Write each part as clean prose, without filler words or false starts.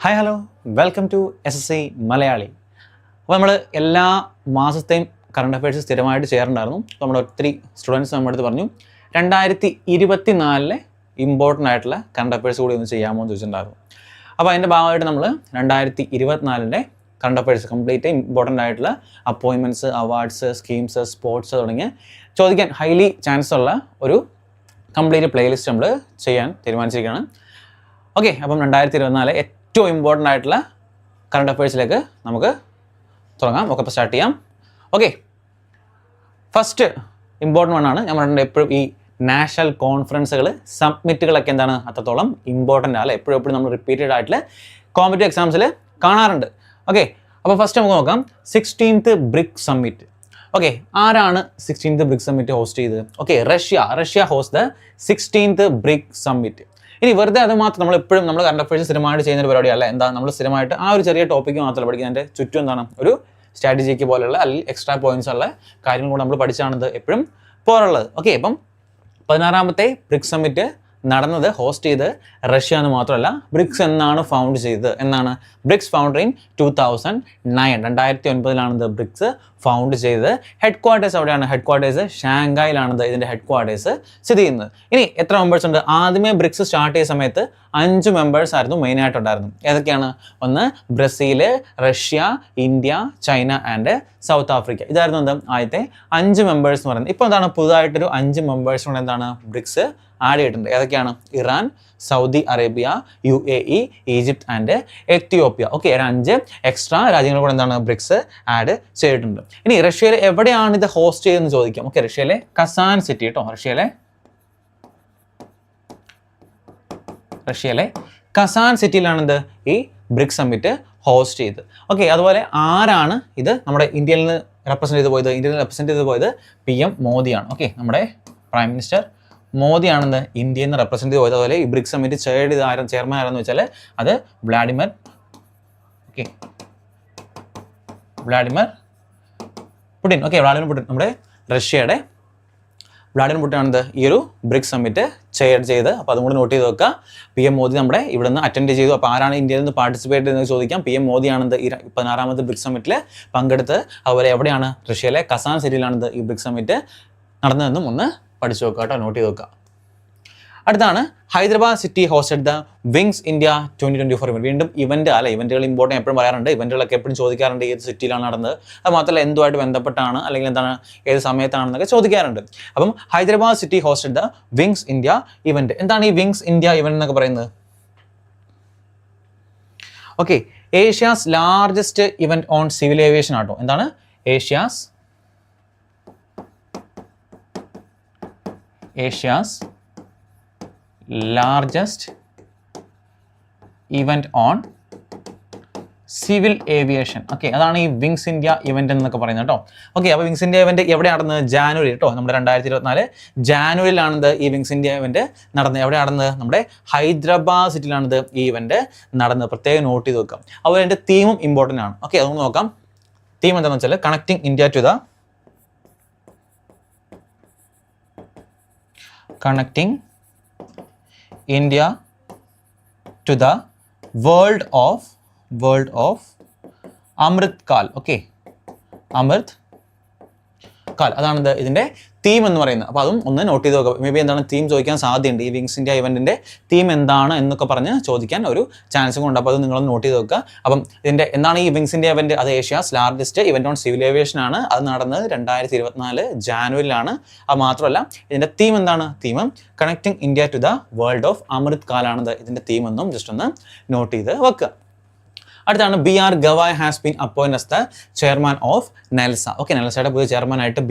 Hi hello welcome to SSC Malayali. അപ്പോൾ നമ്മൾ എല്ലാ മാസത്തെയും കറണ്ട് അഫയേഴ്സ് സ്ഥിരമായിട്ട് ചെയ്യാറുണ്ടായിരുന്നു. അപ്പോൾ നമ്മുടെ ഒത്തിരി സ്റ്റുഡൻസ് നമ്മുടെ അടുത്ത് പറഞ്ഞു 2024 ഇമ്പോർട്ടൻ്റ് ആയിട്ടുള്ള കറണ്ട് അഫയേഴ്സ് കൂടി ഒന്ന് ചെയ്യാമോ എന്ന് ചോദിച്ചിട്ടുണ്ടായിരുന്നു. അപ്പോൾ അതിൻ്റെ ഭാഗമായിട്ട് നമ്മൾ 2024 കറണ്ട് അഫയേഴ്സ് കംപ്ലീറ്റ് ഇമ്പോർട്ടൻ്റ് ആയിട്ടുള്ള അപ്പോയിൻമെൻറ്റ്സ്, അവാർഡ്സ്, സ്കീംസ്, സ്പോർട്സ് തുടങ്ങി ചോദിക്കാൻ ഹൈലി ചാൻസ് ഉള്ള ഒരു കംപ്ലീറ്റ് പ്ലേലിസ്റ്റ് നമ്മൾ ചെയ്യാൻ തീരുമാനിച്ചിരിക്കുകയാണ്. ഓക്കെ, അപ്പം 2024 ഏറ്റവും ഇമ്പോർട്ടൻ്റ് ആയിട്ടുള്ള കറണ്ട് അഫയേഴ്സിലേക്ക് നമുക്ക് തുടങ്ങാം. ഒക്കെ ഇപ്പോൾ സ്റ്റാർട്ട് ചെയ്യാം. ഓക്കെ, ഫസ്റ്റ് ഇമ്പോർട്ടൻ്റ് വണ്ണാണ്. ഞാൻ പറഞ്ഞിട്ടുണ്ട് എപ്പോഴും ഈ നാഷണൽ കോൺഫറൻസുകൾ, സബ്മിറ്റുകളൊക്കെ എന്താണ് അത്രത്തോളം ഇമ്പോർട്ടൻ്റ് അല്ല, എപ്പോഴും നമ്മൾ റിപ്പീറ്റഡ് ആയിട്ടുള്ള കോമ്പറ്റീവ് എക്സാംസിൽ കാണാറുണ്ട്. ഓക്കെ, അപ്പോൾ ഫസ്റ്റ് നമുക്ക് നോക്കാം 16th ബ്രിക്സ് സമ്മിറ്റ്. ഓക്കെ, ആരാണ് 16th ബ്രിക്സ് സമ്മിറ്റ് ഹോസ്റ്റ് ചെയ്തത്? Okay, Russia host the 16th BRICS summit. ഇനി വെറുതെ അത് മാത്രം നമ്മൾ എപ്പോഴും നമ്മൾ കറണ്ട് അഫയേഴ്സ് സ്ഥിരമായിട്ട് ചെയ്യുന്ന ഒരു പരിപാടിയല്ല. എന്താ, നമ്മൾ സ്ഥിരമായിട്ട് ആ ഒരു ചെറിയ ടോപ്പിക്ക് മാത്രമല്ല പഠിക്കുന്നതിൻ്റെ ചുറ്റും എന്താണ് ഒരു സ്ട്രാറ്റജിക്ക് പോലെയുള്ള അല്ലെങ്കിൽ എക്സ്ട്രാ പോയിന്റ്സ് ഉള്ള കാര്യങ്ങൾ കൂടെ നമ്മൾ പഠിച്ചാണിത് എപ്പോഴും പോലുള്ളത്. ഓക്കെ, അപ്പം 16th ബ്രിക്സ് സമ്മിറ്റ് നടന്നത്, ഹോസ്റ്റ് ചെയ്ത് റഷ്യ എന്ന് മാത്രമല്ല, ബ്രിക്സ് എന്നാണ് ഫൗണ്ട് ചെയ്തത്? എന്നാണ് BRICS founder in 2009, 2009 BRICS found ചെയ്തത്. ഹെഡ് ക്വാർട്ടേഴ്സ് എവിടെയാണ്? ഹെഡ് ക്വാർട്ടേഴ്സ് ഷാങ്കായിലാണത് ഇതിൻ്റെ ഹെഡ് ക്വാർട്ടേഴ്സ് സ്ഥിതി ചെയ്യുന്നത്. ഇനി എത്ര മെമ്പേഴ്സ് ഉണ്ട്? ആദ്യമേ ബ്രിക്സ് സ്റ്റാർട്ട് ചെയ്ത സമയത്ത് 5 മെമ്പേഴ്സ് ആയിരുന്നു മെയിനായിട്ടുണ്ടായിരുന്നു. ഏതൊക്കെയാണ്? ഒന്ന് Brazil, Russia, India, China and south Africa. ഇതായിരുന്നു എന്ത് ആദ്യത്തെ 5 മെമ്പേഴ്സ് എന്ന് പറയുന്നത്. ഇപ്പോൾ എന്താണ് പുതുതായിട്ടൊരു 5 മെമ്പേഴ്സിനോട് എന്താണ് ബ്രിക്സ് ആഡ് ചെയ്തിട്ടുണ്ട്. ഏതൊക്കെയാണ്? Iran, Saudi Arabia, UAE, Egypt and Ethiopia. Okay, 5 extra രാജ്യങ്ങൾ കൂടെ എന്താണ് ബ്രിക്സ് ആഡ് ചെയ്തിട്ടുണ്ട്. ഇനി റഷ്യയിൽ എവിടെയാണ് ഇത് ഹോസ്റ്റ് ചെയ്തതെന്ന് ചോദിക്കാം. ഓക്കെ, റഷ്യയിലെ കസാൻ സിറ്റി കേട്ടോ. റഷ്യയിലെ കസാൻ സിറ്റിയിലാണ് ഇത് ഈ ബ്രിക്സ് സമ്മിറ്റ് ഹോസ്റ്റ് ചെയ്തത്. ഓക്കെ, അതുപോലെ ആരാണ് ഇത് നമ്മുടെ ഇന്ത്യയിൽ നിന്ന് റെപ്രസെൻറ്റ് ചെയ്ത് പോയത്? PM മോദിയാണ്. ഓക്കെ, നമ്മുടെ പ്രൈം മിനിസ്റ്റർ മോദിയാണെന്ന് ഇന്ത്യയിൽ നിന്ന് റെപ്രസെൻറ്റ് ചെയ്ത് പോയത്. അതുപോലെ ഈ ബ്രിക്സ് സമ്മിറ്റ് ചെയർമാൻ ആരെന്ന് വെച്ചാൽ അത് Vladimir Putin. Okay, Vladimir Putin, നമ്മുടെ റഷ്യയുടെ വ്ളാഡിമിർ പുടിൻ ആണെന്ന് ഈ ഒരു ബ്രിക്സ് സമ്മിറ്റ് ചെയർ ചെയ്ത്. അപ്പോൾ അതും കൂടി നോട്ട് ചെയ്ത് വെക്കുക. PM മോദി നമ്മുടെ ഇവിടെ നിന്ന് അറ്റൻഡ് ചെയ്തു. അപ്പോൾ ആരാണ് ഇന്ത്യയിൽ നിന്ന് പാർട്ടിസിപ്പേറ്റ് ചെയ്യുന്നത് ചോദിക്കാം. PM മോദിയാണെന്ന് ഈ 16th ബ്രിക്സ് സമ്മിറ്റിൽ പങ്കെടുത്ത്. അതുപോലെ എവിടെയാണ്? റഷ്യയിലെ കസാൻ സിറ്റിയിലാണിത് ഈ ബ്രിക്സ് സമ്മിറ്റ് നടന്നതെന്നും ഒന്ന് പഠിച്ചു വെക്കുക കേട്ടോ, നോട്ട് ചെയ്ത് വെക്കുക. അടുത്താണ് Hyderabad city hosted the wings India 2024 event. വീണ്ടും ഇവന്റുകൾ ഇമ്പോർട്ടൻ്റ് എപ്പോഴും പറയാറുണ്ട്. ഇവന്റുകളൊക്കെ എപ്പോഴും ചോദിക്കാറുണ്ട് ഏത് സിറ്റിയിലാണ് നടന്നത്, അത് മാത്രമല്ല എന്തുമായിട്ട് ബന്ധപ്പെട്ടാണ് അല്ലെങ്കിൽ എന്താണ് ഏത് സമയത്താണെന്നൊക്കെ ചോദിക്കാറുണ്ട്. അപ്പം Hyderabad city hosted the wings India event. എന്താണ് ഈ വിങ്സ് ഇന്ത്യ ഇവന്റ് എന്നൊക്കെ പറയുന്നത്? Okay, Asia's largest event on civil aviation ആട്ടോ. എന്താണ്? Asia's largest event on civil aviation. Okay, അതാണ് ഈ വിങ്സ് ഇന്ത്യ ഇവന്റ് എന്നൊക്കെ പറയുന്നത് കേട്ടോ. ഓക്കെ, അപ്പോൾ വിങ്സ് ഇന്ത്യ ഇവന്റ് എവിടെ നടന്നത്? ജാനുവരി കേട്ടോ. നമ്മുടെ 2024 ജാനുവരിയിലാണിത് ഈ വിങ്സ് ഇന്ത്യ ഇവന്റ് നടന്നത്. എവിടെ നടന്നത്? നമ്മുടെ ഹൈദരാബാദ് സിറ്റിയിലാണിത് ഈ ഇവന്റ് നടന്നത്. പ്രത്യേകം നോട്ട് ചെയ്ത് വെക്കാം. അതുപോലെ എൻ്റെ തീമും ഇമ്പോർട്ടൻ്റ് ആണ്. ഓക്കെ, അതൊന്ന് നോക്കാം. തീം എന്താണെന്ന് വെച്ചാൽ connecting India to the world of Amrit Kaal. Okay, Amrit Kaal, അതാണ് ഇതിൻ്റെ തീം എന്ന് പറയുന്നത്. അപ്പോൾ അതും ഒന്ന് നോട്ട് ചെയ്ത് നോക്കുക. മേ ബി എന്താണ് തീം ചോദിക്കാൻ സാധ്യതയുണ്ട്. ഈ വിങ്സ് ഇന്ത്യ ഇവന്റിൻ്റെ തീം എന്താണ് എന്നൊക്കെ പറഞ്ഞ് ചോദിക്കാൻ ഒരു ചാൻസും ഉണ്ട്. അപ്പോൾ അത് നിങ്ങളൊന്ന് നോട്ട് ചെയ്ത് വെക്കുക. അപ്പം ഇതിൻ്റെ എന്താണ് ഈ വിങ്സ് ഇന്ത്യ ഇവന്റ്? അത് Asia's largest event on civil aviation ആണ്. അത് നടന്നത് 2024 ജാനുവരിയിലാണ്. അത് മാത്രമല്ല ഇതിൻ്റെ തീം എന്താണ്? Theme connecting India to the world of Amrit കാലാണത് ഇതിൻ്റെ തീം എന്നും ജസ്റ്റ് ഒന്ന് നോട്ട് ചെയ്ത് വെക്കുക. അടുത്താണ് BR Gavai has been appoint as the chairman of NALSA. Okay, നെൽസയുടെ പുതിയ ചെയർമാനായിട്ട്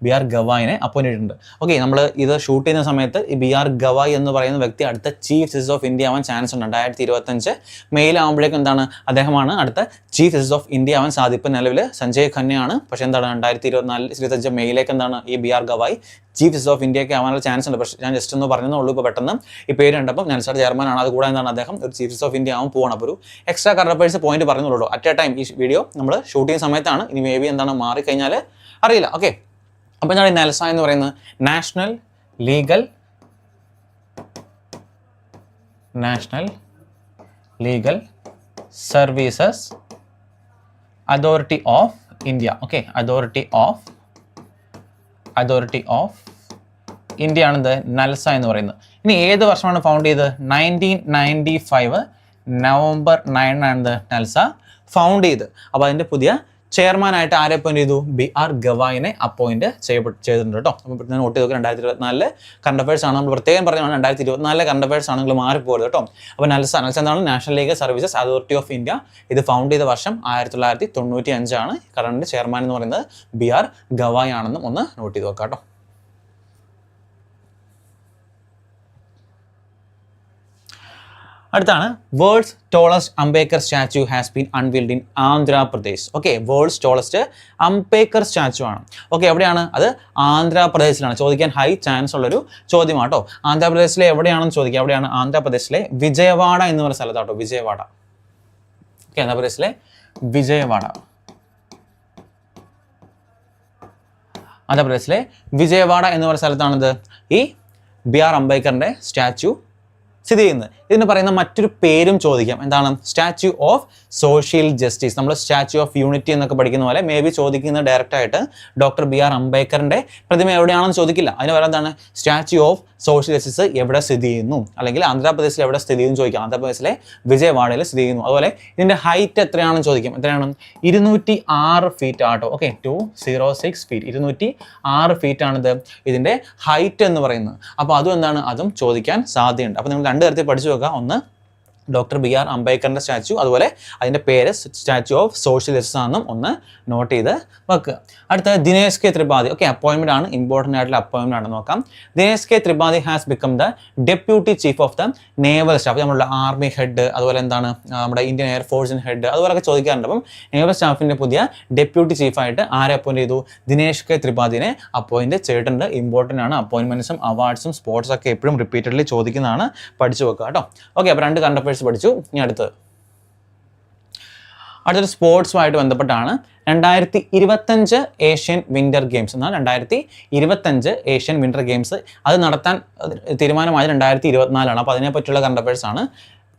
BR ഗവായിനെ അപ്പോയിൻറ്റ് ചെയ്തിട്ടുണ്ട്. ഓക്കെ, നമ്മൾ ഇത് ഷൂട്ട് ചെയ്യുന്ന സമയത്ത് ഈ BR ഗവായ് എന്ന് പറയുന്ന വ്യക്തി അടുത്ത ചീഫ് ജസ്റ്റിസ് ഓഫ് ഇന്ത്യ ആവാൻ ചാൻസ് ഉണ്ട്. 2025 മെയിലാകുമ്പോഴേക്കും എന്താണ് അദ്ദേഹമാണ് അടുത്ത ചീഫ് ജസ്റ്റിസ് ഓഫ് ഇന്ത്യ ആവാൻ സാധ്യത. ഇപ്പം നിലവിൽ സഞ്ജയ് ഖന്നയാണ്. പക്ഷേ എന്താണ് 2024-25 മെയിലേക്ക് എന്താണ് ഈ BR Gavai chief justice of ഇന്ത്യക്ക് ആവാനുള്ള ചാൻസ് ഉണ്ട്. പക്ഷേ ഞാൻ ജസ്റ്റ് ഒന്ന് പറഞ്ഞതേ ഇപ്പോൾ പെട്ടെന്ന് ഈ പേര് കണ്ടപ്പോൾ നെൽസയുടെ ചെയർമാനാണ്. അതുകൂടാതെ എന്താണ് അദ്ദേഹം ഒരു ചീഫ് ജസ്റ്റിസ് ഓഫ് ഇന്ത്യ ആവാൻ പോകണം. അപ്പോൾ ഒരു എക്സ്ട്രാ കറണ്ട് അഫയേഴ്സ് പോയിന്റ് പറഞ്ഞുള്ളൂ. അറ്റ് എ ടൈം ഈ വീഡിയോ നമ്മൾ ഷൂട്ട് ചെയ്യുന്ന സമയത്താണ്. ഇനി മേ ബി എന്താണ് മാറിക്കഴിഞ്ഞാൽ അറിയില്ല. ഓക്കെ, അപ്പോൾ എന്താണ് ഈ നെൽസ എന്ന് പറയുന്നത്? National Legal Services Authority of India. Okay, authority of India ആണെന്ത് നൽസ എന്ന് പറയുന്നത്. ഇനി ഏത് വർഷമാണ് ഫൗണ്ട് ചെയ്തത്? 1995 നവംബർ 9 ആണെന്ത് നൽസ ഫൗണ്ട് ചെയ്ത്. അപ്പോൾ അതിൻ്റെ പുതിയ ചെയർമാനായിട്ട് ആരെ അപ്പോയിന്റ് ചെയ്തു? BR ഗവായിനെ അപ്പോയിന്റ് ചെയ്തിട്ടുണ്ട് കേട്ടോ. അപ്പോൾ നോട്ട് ചെയ്ത് 2024 കറണ്ട് അഫയേഴ്സ് ആണ്. നമ്മൾ പ്രത്യേകം പറഞ്ഞാണ് 2024 കറണ്ട് അഫയേഴ്സ് ആണ്, നിങ്ങൾ മാറിപ്പോയത് കേട്ടോ. അപ്പോൾ നൽസ എന്താണ്? National Legal Services Authority of India. ഇത് ഫൗണ്ട് ചെയ്ത വർഷം 1995 ആണ്. കറണ്ട് ചെയർമാൻ എന്ന് പറയുന്നത് BR ഗവായി ആണെന്നും ഒന്ന് നോട്ട് ചെയ്ത് വെക്കാം കേട്ടോ. അടുത്താണ് world's tallest Ambedkar statue has been unveiled in Andhra Pradesh. Okay, world's tallest Ambedkar statue ആണ്. ഓക്കെ, എവിടെയാണ്? അത് ആന്ധ്രാപ്രദേശിലാണ്. ചോദിക്കാൻ ഹൈ ചാൻസ് ഉള്ളൊരു ചോദ്യമാണ് കേട്ടോ. ആന്ധ്രാപ്രദേശിലെ എവിടെയാണെന്ന് ചോദിക്കുക. എവിടെയാണ്? ആന്ധ്രാപ്രദേശിലെ വിജയവാഡ എന്ന് പറയുന്ന സ്ഥലത്താട്ടോ. വിജയവാഡ. ഓക്കെ, ആന്ധ്രാപ്രദേശിലെ വിജയവാഡ. ആന്ധ്രാപ്രദേശിലെ വിജയവാഡ എന്ന് പറയുന്ന സ്ഥലത്താണിത് ഈ BR അംബേദ്കറിന്റെ സ്റ്റാച്യു സ്ഥിതി ചെയ്യുന്നത്. ഇതിന് പറയുന്ന മറ്റൊരു പേരും ചോദിക്കാം. എന്താണ്? Statue of social justice. നമ്മൾ സ്റ്റാച്യു ഓഫ് യൂണിറ്റി എന്നൊക്കെ പഠിക്കുന്ന പോലെ മേ ബി ചോദിക്കുന്നത് ഡയറക്റ്റായിട്ട് ഡോക്ടർ BR അംബേദ്കറിന്റെ പ്രതിമ എവിടെയാണെന്ന് ചോദിക്കില്ല. അതിന് പറയുന്നത് എന്താണ്? സ്റ്റാച്യു ഓഫ് സോഷ്യൽ ജസ്റ്റിസ് എവിടെ സ്ഥിതി ചെയ്യുന്നു, അല്ലെങ്കിൽ ആന്ധ്രാപ്രദേശിൽ എവിടെ സ്ഥിതി ചെയ്യുന്നു ചോദിക്കാം. ആന്ധ്രാപ്രദേശിലെ വിജയവാഡയിൽ സ്ഥിതി ചെയ്യുന്നു. അതുപോലെ ഇതിന്റെ ഹൈറ്റ് എത്രയാണെന്ന് ചോദിക്കാം. എത്രയാണ്? 206 ഫീറ്റ് ആട്ടോ. ഓക്കെ, 206 ഫീറ്റ്, 206 ഫീറ്റ് ആണിത് ഇതിന്റെ ഹൈറ്റ് എന്ന് പറയുന്നത്. അപ്പോൾ അതും എന്താണ്? അതും ചോദിക്കാൻ സാധ്യതയുണ്ട്. അപ്പോൾ നിങ്ങൾ രണ്ട് തരത്തിൽ പഠിച്ചു വെക്കുക. ഒന്ന് ഡോക്ടർ BR അംബേദ്കറിന്റെ സ്റ്റാച്യു, അതുപോലെ അതിൻ്റെ പേര് സ്റ്റാച്യു ഓഫ് സോഷ്യൽ ജസ്റ്റിസ് ആണെന്നും ഒന്ന് നോട്ട് ചെയ്ത് വെക്കുക. അടുത്ത ദിനേശ് കെ ത്രിപാഠി. ഓക്കെ, അപ്പോയിൻമെന്റ് ആണ്, ഇമ്പോർട്ടൻ്റ് ആയിട്ടുള്ള അപ്പോയിൻമെന്റ് ആണ്. നോക്കാം. Dinesh K Tripathi has become the deputy chief of the naval staff. നമ്മളുടെ ആർമി ഹെഡ്, അതുപോലെ എന്താണ് നമ്മുടെ ഇന്ത്യൻ എയർഫോഴ്സിന് ഹെഡ്, അതുപോലൊക്കെ ചോദിക്കാറുണ്ട്. അപ്പം നേവൽ സ്റ്റാഫിന്റെ പുതിയ ഡെപ്യൂട്ടി ചീഫായിട്ട് ആരെ അപ്പോയിന്റ് ചെയ്തു? ദിനേശ് കെ ത്രിപാഠിനെ അപ്പോയിന്റ് ചെയ്തിട്ടുണ്ട്. ഇമ്പോർട്ടൻ്റ് ആണ്. അപ്പോയിൻമെന്റ്സും അവാർഡ്സും സ്പോർട്സ് ഒക്കെ എപ്പോഴും റിപ്പീറ്റഡ്ലി ചോദിക്കുന്നതാണ്. പഠിച്ചു വെക്കുക കേട്ടോ. ഓക്കെ, അപ്പോൾ രണ്ട് കറണ്ട് അഫയേഴ്സ് പഠിച്ചു. ഇനി അടുത്തൊരു സ്പോർട്സുമായിട്ട് ബന്ധപ്പെട്ടാണ് 2025 ഏഷ്യൻ വിന്റർ ഗെയിംസ് എന്നാൽ 2025 ഏഷ്യൻ വിന്റർ ഗെയിംസ് അത് നടത്താൻ തീരുമാനമായത് 2024 അപ്പോൾ അതിനെപ്പറ്റിയുള്ള കറണ്ട് അഫയേഴ്സ് ആണ്.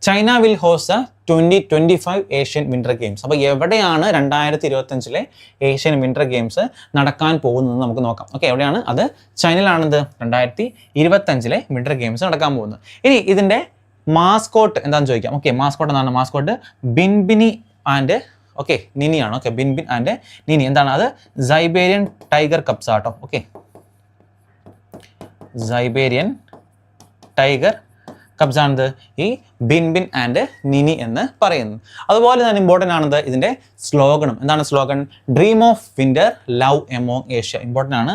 China will host 2025 Asian winter games. അപ്പോൾ എവിടെയാണ് 2025 ഏഷ്യൻ വിന്റർ ഗെയിംസ് നടക്കാൻ പോകുന്നത് നമുക്ക് നോക്കാം. ഓക്കെ, എവിടെയാണ്? അത് ചൈനയിലാണിത് 2025 വിന്റർ ഗെയിംസ് നടക്കാൻ പോകുന്നത്. ഇനി ഇതിൻ്റെ മാസ്കോട്ട് എന്താണെന്ന് ചോദിക്കാം. ഓക്കെ, മാസ്കോട്ട് എന്താണ്? മാസ്കോട്ട് ബിൻബിനി ആൻഡ് നിനിയാണ്. ഓക്കെ, ബിൻബിൻ ആൻഡ് നിനി എന്താണ്? അത് സൈബേരിയൻ ടൈഗർ കപ്സ് ആട്ടോ. ഓക്കെ, സൈബേരിയൻ ടൈഗർ കപ്സ് ആണിത് ഈ ബിൻബിൻ ആൻഡ് നിനി എന്ന് പറയുന്നത്. അതുപോലെ തന്നെ ഇമ്പോർട്ടൻ്റ് ആണത് ഇതിൻ്റെ സ്ലോഗണം. എന്താണ് slogan? Dream of winter love among Asia. Important ആണ്.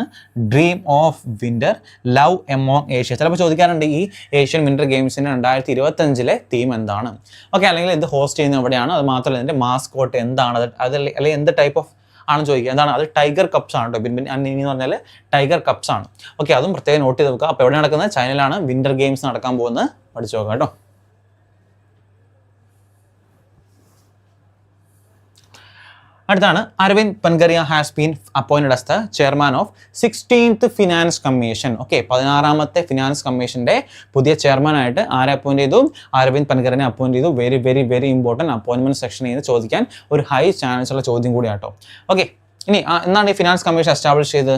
Dream of winter love among Asia. ചിലപ്പോൾ ചോദിക്കാറുണ്ട് ഈ ഏഷ്യൻ വിന്റർ ഗെയിംസിന് 2025 തീം എന്താണ്? ഓക്കെ, അല്ലെങ്കിൽ ഇത് ഹോസ്റ്റ് ചെയ്യുന്നത് എവിടെയാണ്? അത് മാത്രമല്ല ഇതിൻ്റെ മാസ്കോട്ട് എന്താണ്? അത് അല്ലെങ്കിൽ എന്ത് ടൈപ്പ് ഓഫ് ആണ് ചോദിക്കുക. എന്താണ്? അത് ടൈഗർ കപ്സ് ആണ് കേട്ടോ. ബിൻബിൻ ആൻഡ് നിനി എന്ന് പറഞ്ഞാൽ ടൈഗർ കപ്സ് ആണ്. ഓക്കെ, അതും പ്രത്യേകം നോട്ട് ചെയ്ത് വെക്കുക. അപ്പോൾ എവിടെ നടക്കുന്നത്? ചൈനയിലാണ് വിന്റർ ഗെയിംസ് നടക്കാൻ പോകുന്നത്. പഠിച്ചു നോക്കാം കേട്ടോ. അടുത്താണ് Arvind Panagariya has been appointed as the chairman of 16th finance commission. Okay, 16ാമത്തെ ഫിനാൻസ് കമ്മീഷന്റെ പുതിയ ചെയർമാനായിട്ട് ആരെ അപ്പോയിന്റ് ചെയ്തു? അരവിന്ദ് പൻഗറിനെ അപ്പോയിന്റ് ചെയ്തു. Very very very important appointment സെക്ഷനിൽ നിന്ന് ചോദിക്കാൻ ഒരു ഹൈ ചാൻസ് ഉള്ള ചോദ്യം കൂടിയാട്ടോ. ഓക്കെ, ഇനി എന്നാണ് ഈ ഫിനാൻസ് കമ്മീഷൻ എസ്റ്റാബ്ലിഷ് ചെയ്തത്?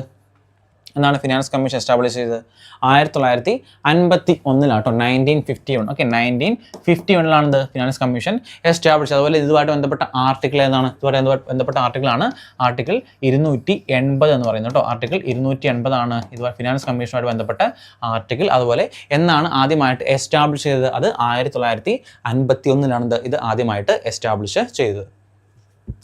എന്നാണ് ഫിനാൻസ് കമ്മീഷൻ എസ്റ്റാബ്ലിഷ് ചെയ്തത്? 1951 ആട്ടോ. 1951. ഓക്കെ, 1951 ഇത് ഫിനാൻസ് കമ്മീഷൻ എസ്റ്റാബ്ലിഷ്. അതുപോലെ ഇതുമായിട്ട് ബന്ധപ്പെട്ട ആർട്ടിക്കിൾ ഏതാണ്? ഇതുമായിട്ട് ബന്ധപ്പെട്ട ആർട്ടിക്കിളാണ് ആർട്ടിക്കിൾ 280 എന്ന് പറയുന്നത് കേട്ടോ. ആർട്ടിക്കിൾ 280 ആണ് ഇതുപോലെ ഫിനാൻസ് കമ്മീഷനുമായിട്ട് ബന്ധപ്പെട്ട ആർട്ടിക്കിൾ. അതുപോലെ എന്നാണ് ആദ്യമായിട്ട് എസ്റ്റാബ്ലിഷ് ചെയ്തത്? അത് 1951 ഇത് ആദ്യമായിട്ട് എസ്റ്റാബ്ലിഷ് ചെയ്തത്.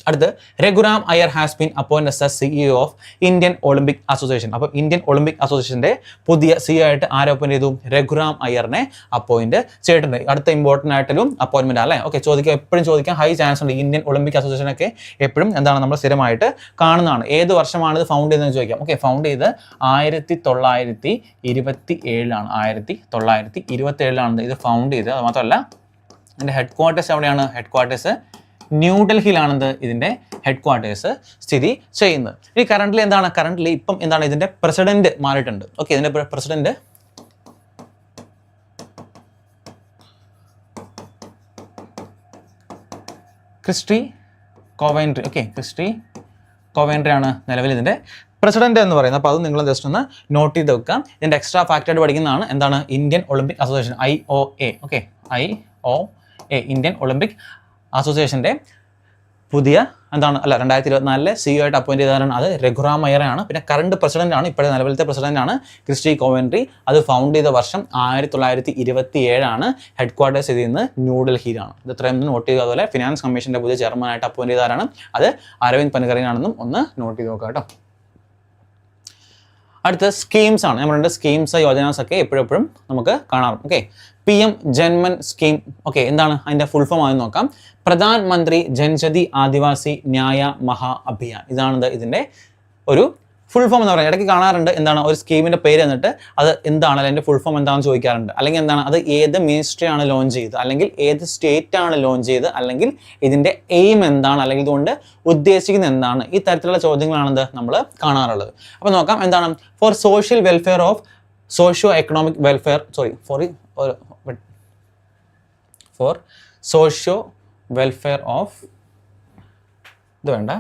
അടുത്ത് Raghuram Iyer has been appointed as CEO of Indian Olympic association. അപ്പോൾ ഇന്ത്യൻ ഒളിമ്പിക് അസോസിയേഷൻ്റെ പുതിയ CEO ആയിട്ട് ആരെ അപ്പോയിന്റ് ചെയ്തു? രഘുറാം അയ്യറിനെ അപ്പോയിന്റ് ചെയ്തിട്ടുണ്ട്. അടുത്ത ഇമ്പോർട്ടൻ്റ് ആയിട്ടും അപ്പോയിന്റ്മെന്റ് അല്ലേ. ഓക്കെ, എപ്പോഴും ചോദിക്കാൻ ഹൈ ചാൻസ് ഉണ്ട്. ഇന്ത്യൻ ഒളിമ്പിക് അസോസിയേഷനൊക്കെ എപ്പോഴും എന്താണ് നമ്മൾ സ്ഥിരമായിട്ട് കാണുന്നതാണ്. ഏത് വർഷമാണ് ഇത് ഫൗണ്ട് ചെയ്തതെന്ന് ചോദിക്കാം. ഓക്കെ, ഫൗണ്ട് ചെയ്ത് 1927 ആണ്. 1927 ഇത് ഫൗണ്ട് ചെയ്തത്. അത് മാത്രമല്ല ഇതിൻ്റെ ഹെഡ് ക്വാർട്ടേഴ്സ് എവിടെയാണ്? ഹെഡ് ക്വാർട്ടേഴ്സ് ന്യൂഡൽഹിയിലാണെന്ന് ഇതിൻ്റെ ഹെഡ് ക്വാർട്ടേഴ്സ് സ്ഥിതി ചെയ്യുന്നത്. ഇനി കറണ്ട്ലി എന്താണ്? കറണ്ട്ലി ഇപ്പം എന്താണ്? ഇതിൻ്റെ പ്രസിഡന്റ് മാറിയിട്ടുണ്ട്. ഓക്കെ, ഇതിൻ്റെ president Kirsty Coventry. Okay, Kirsty Coventry ആണ് നിലവിൽ ഇതിൻ്റെ പ്രസിഡന്റ് എന്ന് പറയുന്നത്. അപ്പോൾ അത് നിങ്ങൾ ജസ്റ്റ് ഒന്ന് നോട്ട് ചെയ്ത് വെക്കുക. ഇതിൻ്റെ എക്സ്ട്രാ ഫാക്റ്റായിട്ട് പഠിക്കുന്നതാണ് എന്താണ് Indian Olympic association, IOA. Okay, IOA Indian Olympic അസോസിയേഷൻ്റെ പുതിയ 2024 CEO ആയിട്ട് അപ്പോയിന്റ് ചെയ്തതാണ് അത് രഘുറാം അയ്യറാണ്. പിന്നെ കറണ്ട് പ്രസിഡന്റ് ആണ്, ഇപ്പോഴത്തെ നിലവിലത്തെ പ്രസിഡന്റ് ആണ് ക്രിസ്റ്റി കോവൻട്രി. അത് ഫൗണ്ട് ചെയ്ത വർഷം 1927 ഹെഡ് ക്വാർട്ടേഴ്സ് ചെയ്യുന്നത് ന്യൂഡൽഹിയിലാണ്. ഇത് ഇത്രയും നോട്ട് ചെയ്തു. അതുപോലെ ഫിനാൻസ് കമ്മീഷന്റെ പുതിയ ചെയർമാനായിട്ട് അപ്പോയിന്റ് ചെയ്തതാണ് അത് അരവിന്ദ് പനഗറിയാണെന്നും ഒന്ന് നോട്ട് ചെയ്ത് നോക്കുക കേട്ടോ. അടുത്ത സ്കീംസ് ആണ്. നമ്മളുടെ സ്കീംസ് യോജനാസ് ഒക്കെ എപ്പോഴും നമുക്ക് കാണാറുണ്ട്. Okay, PM Janman scheme. Okay, എന്താണ് അതിൻ്റെ ഫുൾ ഫോം ആണെന്ന് നോക്കാം. പ്രധാൻ മന്ത്രി ജൻജതി ആദിവാസി ന്യായ മഹാ അഭിയാൻ. ഇതാണ് ഇതിൻ്റെ ഒരു ഫുൾ ഫോം എന്ന് പറയുന്നത്. ഇടയ്ക്ക് കാണാറുണ്ട് എന്താണ് ഒരു സ്കീമിൻ്റെ പേര് എന്നിട്ട് അത് എന്താണ് അതിൻ്റെ ഫുൾ ഫോം എന്താണെന്ന് ചോദിക്കാറുണ്ട്. അല്ലെങ്കിൽ എന്താണ് അത് ഏത് മിനിസ്ട്രി ആണ് ലോഞ്ച് ചെയ്തത്, അല്ലെങ്കിൽ ഏത് സ്റ്റേറ്റ് ആണ് ലോഞ്ച് ചെയ്തത്, അല്ലെങ്കിൽ ഇതിൻ്റെ എയിം എന്താണ്, അല്ലെങ്കിൽ ഇതുകൊണ്ട് ഉദ്ദേശിക്കുന്നത് എന്താണ്. ഈ തരത്തിലുള്ള ചോദ്യങ്ങളാണ് നമ്മൾ കാണാറുള്ളത്. അപ്പോൾ നോക്കാം എന്താണ് for social welfare of socio economic welfare for socio welfare of ഇത് വേണ്ട.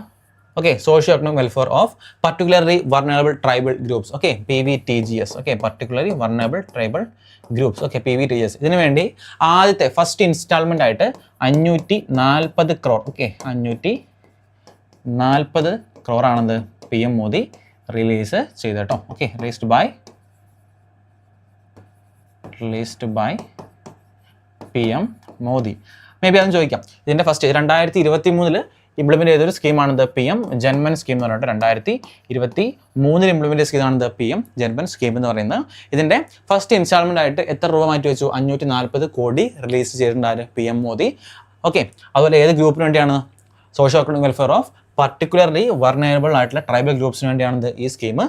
Okay, socio economic welfare of particularly vulnerable tribal groups. Okay, PVTGS. Okay, particularly vulnerable tribal groups. Okay, PVTGS. ഇതിനു വേണ്ടി ആദ്യത്തെ ഫസ്റ്റ് ഇൻസ്റ്റാൾമെൻ്റ് ആയിട്ട് 540 crore. Okay, 540 crore ആണെന്ന് PM Modi release ചെയ്ത് കേട്ടോ. Okay, released by PM Modi. May be അതും ചോദിക്കാം. ഇതിൻ്റെ ഫസ്റ്റ് 2023 ഇംപ്ലിമെൻറ്റ് ചെയ്തൊരു സ്കീമാണിത് PM ജൻമൻ സ്കീം എന്ന് പറഞ്ഞിട്ട്. 2023 ഇംപ്ലിമെൻറ്റ് ചെയ്ത സ്കീമാണിത് PM ജൻമൻ സ്കീം എന്ന് പറയുന്നത്. ഇതിൻ്റെ ഫസ്റ്റ് ഇൻസ്റ്റാൾമെൻ്റ് ആയിട്ട് എത്ര രൂപ മാറ്റി വെച്ചു? 540 കോടി റിലീസ് ചെയ്തിട്ടുണ്ടായിരുന്നു PM മോദി. ഓക്കെ, അതുപോലെ ഏത് ഗ്രൂപ്പിന് വേണ്ടിയാണ്? Socio economic welfare of particularly vulnerable ആയിട്ടുള്ള ട്രൈബൽ ഗ്രൂപ്പ്സിന് വേണ്ടിയാണ് ഈ സ്കീം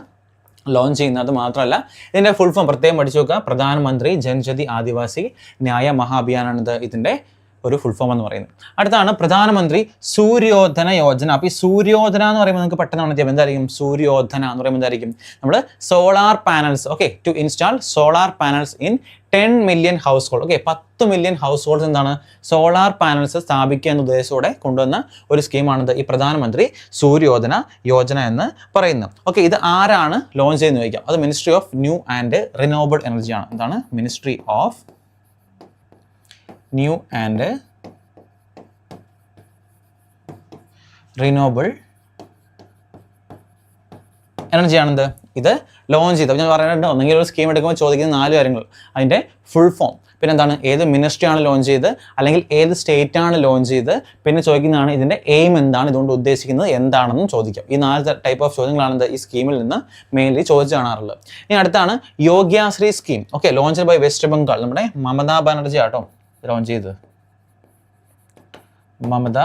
ലോഞ്ച് ചെയ്യുന്നത്. മാത്രമല്ല ഇതിൻ്റെ ഫുൾ ഫോം പ്രത്യേകം പഠിച്ചു നോക്കുക. പ്രധാനമന്ത്രി ജൻജതി ആദിവാസി ന്യായ മഹാഅഭിയാനാണിത് ഇതിൻ്റെ ഒരു ഫുൾ ഫോം എന്ന് പറയുന്നത്. അടുത്താണ് പ്രധാനമന്ത്രി സൂര്യോധന യോജന. അപ്പോൾ ഈ സൂര്യോധന എന്ന് പറയുമ്പോൾ നിങ്ങൾക്ക് പെട്ടെന്ന് മനസ്സിലാവും എന്തായിരിക്കും സൂര്യോധന എന്ന് പറയുമ്പോൾ എന്തായിരിക്കും? നമ്മൾ solar panels. Okay, to install solar panels in 10 million household. Okay, 10 million households എന്താണ് സോളാർ പാനൽസ് സ്ഥാപിക്കുക എന്ന ഉദ്ദേശത്തോടെ കൊണ്ടുവന്ന ഒരു സ്കീമാണിത് ഈ പ്രധാനമന്ത്രി സൂര്യോധന യോജന എന്ന് പറയുന്നത്. ഓക്കെ, ഇത് ആരാണ് ലോഞ്ച് ചെയ്യുന്നത് ചോദിക്കാം. അത് ministry of new and renewable energy ആണ്. എന്താണ്? Ministry of new and renewable energy ആണെന്ത് ഇത് ലോഞ്ച് ചെയ്തത്. ഞാൻ പറയുന്നുണ്ട് ഒന്നെങ്കിൽ ഒരു സ്കീം എടുക്കുമ്പോൾ ചോദിക്കുന്ന 4 കാര്യങ്ങൾ. അതിൻ്റെ ഫുൾ ഫോം, പിന്നെ എന്താണ് ഏത് മിനിസ്ട്രിയാണ് ലോഞ്ച് ചെയ്ത്, അല്ലെങ്കിൽ ഏത് സ്റ്റേറ്റ് ആണ് ലോഞ്ച് ചെയ്ത്, പിന്നെ ചോദിക്കുന്നതാണ് ഇതിൻ്റെ എയിം എന്താണ്, ഇതുകൊണ്ട് ഉദ്ദേശിക്കുന്നത് എന്താണെന്നും ചോദിക്കാം. ഈ 4 ടൈപ്പ് ഓഫ് ചോദ്യങ്ങളാണ് ഈ സ്കീമിൽ നിന്ന് മെയിൻലി ചോദിച്ചു കാണാറുള്ളത്. ഇനി അടുത്താണ് Yogyashree scheme. Okay, launch by West Bengal. നമ്മുടെ മമതാ ബാനർജി ആട്ടോ ലോഞ്ച് ചെയ്ത്. മമതാ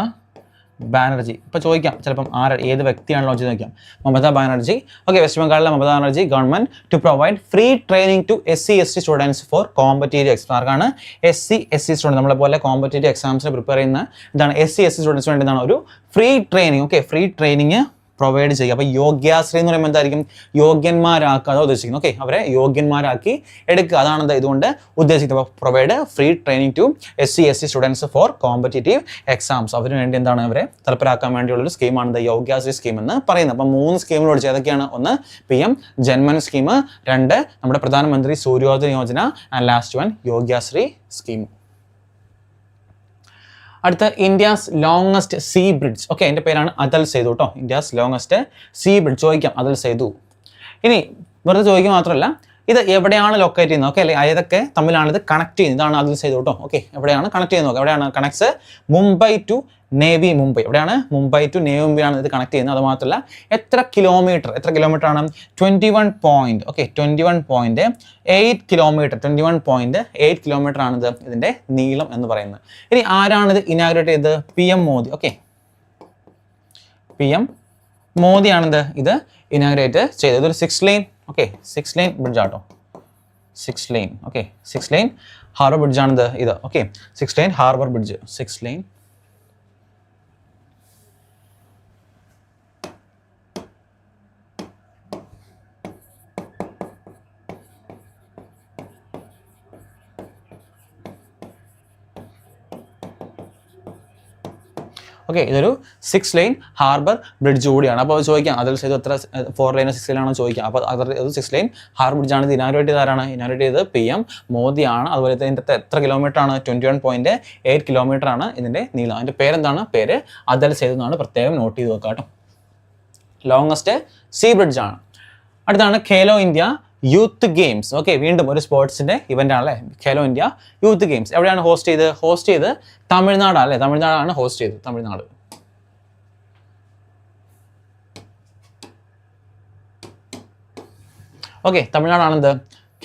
ബാനർജി. ഇപ്പോൾ ചോദിക്കാം ചിലപ്പം ഏത് വ്യക്തിയാണ് ലോഞ്ച് ചെയ്ത് നോക്കാം. മമതാ ബാനർജി. ഓക്കെ, വെസ്റ്റ് ബംഗാളിലെ Mamata Banerjee government to provide free training to SC/ST students for competitive exam. ആർക്കാണ്? SC/ST student. നമ്മളെ പോലെ കോമ്പറ്റേറ്റീവ് എക്സാംസിന് പ്രിപ്പയർ ചെയ്യുന്ന എന്താണ് SC/ST സ്റ്റുഡൻസിന് വേണ്ടി എന്താണ് ഒരു free training. Okay, free training provide ചെയ്യുക. അപ്പോൾ യോഗ്യാശ്രീ എന്ന് പറയുമ്പോൾ എന്തായിരിക്കും? യോഗ്യന്മാരാക്കുക ഉദ്ദേശിക്കുന്നത്. ഓക്കെ, അവരെ യോഗ്യന്മാരാക്കി എടുക്കുക, അതാണ് ഇതുകൊണ്ട് ഉദ്ദേശിക്കുന്നത്. അപ്പോൾ provide free training to SC/ST students for competitive exams. അവന് വേണ്ടി എന്താണ് അവരെ തലപ്പരാക്കാൻ വേണ്ടിയുള്ളൊരു സ്കീമാണ് യോഗ്യാശ്രീ സ്കീം എന്ന് പറയുന്നത്. അപ്പം 3 സ്കീമുകൾ പഠിച്ചത് ഏതൊക്കെയാണ്? 1 PM ജൻമൻ സ്കീം, 2 നമ്മുടെ Pradhan Mantri Suryodaya Yojana, and last 1 Yogyashree scheme. അടുത്ത India's longest sea bridge. Okay, എൻ്റെ പേരാണ് അതൽ സേതു കേട്ടോ. ഇന്ത്യാസ് ലോങ്ങസ്റ്റ് സീ ബ്രിഡ്ജ് ചോദിക്കാം, അതൽ സേതു. ഇനി വെറുതെ ചോദിക്കുക മാത്രമല്ല ഇത് എവിടെയാണ് ലൊക്കേറ്റ് ചെയ്യുന്നത്. ഓക്കെ, അല്ലെ ഏതൊക്കെ തമ്മിലാണ് ഇത് കണക്ട് ചെയ്യുന്നത്, ഇതാണ് അതൽ സേതു കേട്ടോ. ഓക്കെ, എവിടെയാണ് കണക്ട് ചെയ്യുന്നത് നോക്കാം. എവിടെയാണ് കണക്ട്സ്? മുംബൈ ടു നേവി മുംബൈ. എവിടെയാണ്? മുംബൈ ടു നേവി മുംബൈ ആണ് ഇത് കണക്ട് ചെയ്യുന്നത്. അത് മാത്രമല്ല എത്ര കിലോമീറ്റർ ആണ്? 21.8 കിലോമീറ്റർ. 21.8 കിലോമീറ്റർ ആണിത് ഇതിൻ്റെ നീളം എന്ന് പറയുന്നത്. ഇനി ആരാണിത് ഇനാഗുറേറ്റ് ചെയ്തത്? PM മോദി. ഓക്കെ, PM മോദിയാണിത് ഇത് ഇനാഗുറേറ്റ് ചെയ്തത്. ഇതൊരു 6 lane. ഓക്കെ, 6 lane ബ്രിഡ്ജ് ആട്ടോ. 6 lane. Okay, 6 lane harbour bridge ആണിത് ഇത്. Okay, 6 lane harbour bridge. 6 lane. Okay, ഇതൊരു 6 ലൈൻ ഹാർബർ ബ്രിഡ്ജ് കൂടിയാണ്. അപ്പോൾ ചോദിക്കാം അതിൽ ചെയ്ത് എത്ര 4 ലൈനോ 6 ലൈനാണോ ചോദിക്കാം. അപ്പോൾ അത് 6 ലൈൻ ഹാർബർ ബ്രിഡ്ജാണ്. ഇത് ഇനാഗ്രേറ്റ് ചെയ്തതാണ്? ഇനാഗ്രേറ്റ് ചെയ്ത് PM മോദിയാണ്. അതുപോലെ ഇതിൻ്റെ എത്ര കിലോമീറ്റർ ആണ്? 21.8 കിലോമീറ്റർ ആണ് ഇതിൻ്റെ നീളം. അതിൻ്റെ പേരെന്താണ്? പേര് അദൽ സേതു എന്നാണ്. പ്രത്യേകം നോട്ട് ചെയ്ത് വെക്കാം കേട്ടോ. ലോങ്ങസ്റ്റ് സീ ബ്രിഡ്ജ് ആണ്. അടുത്താണ് Khelo India Youth Games. Okay, വീണ്ടും ഒരു സ്പോർട്സിൻ്റെ ഇവൻ്റ് ആണല്ലേ ഖേലോ ഇന്ത്യ യൂത്ത് ഗെയിംസ്. എവിടെയാണ് ഹോസ്റ്റ് ചെയ്ത് തമിഴ്നാടാണ് അല്ലേ? തമിഴ്നാടാണ് ഹോസ്റ്റ് ചെയ്തത്. തമിഴ്നാട്. ഓക്കെ, തമിഴ്നാടാണെന്ത്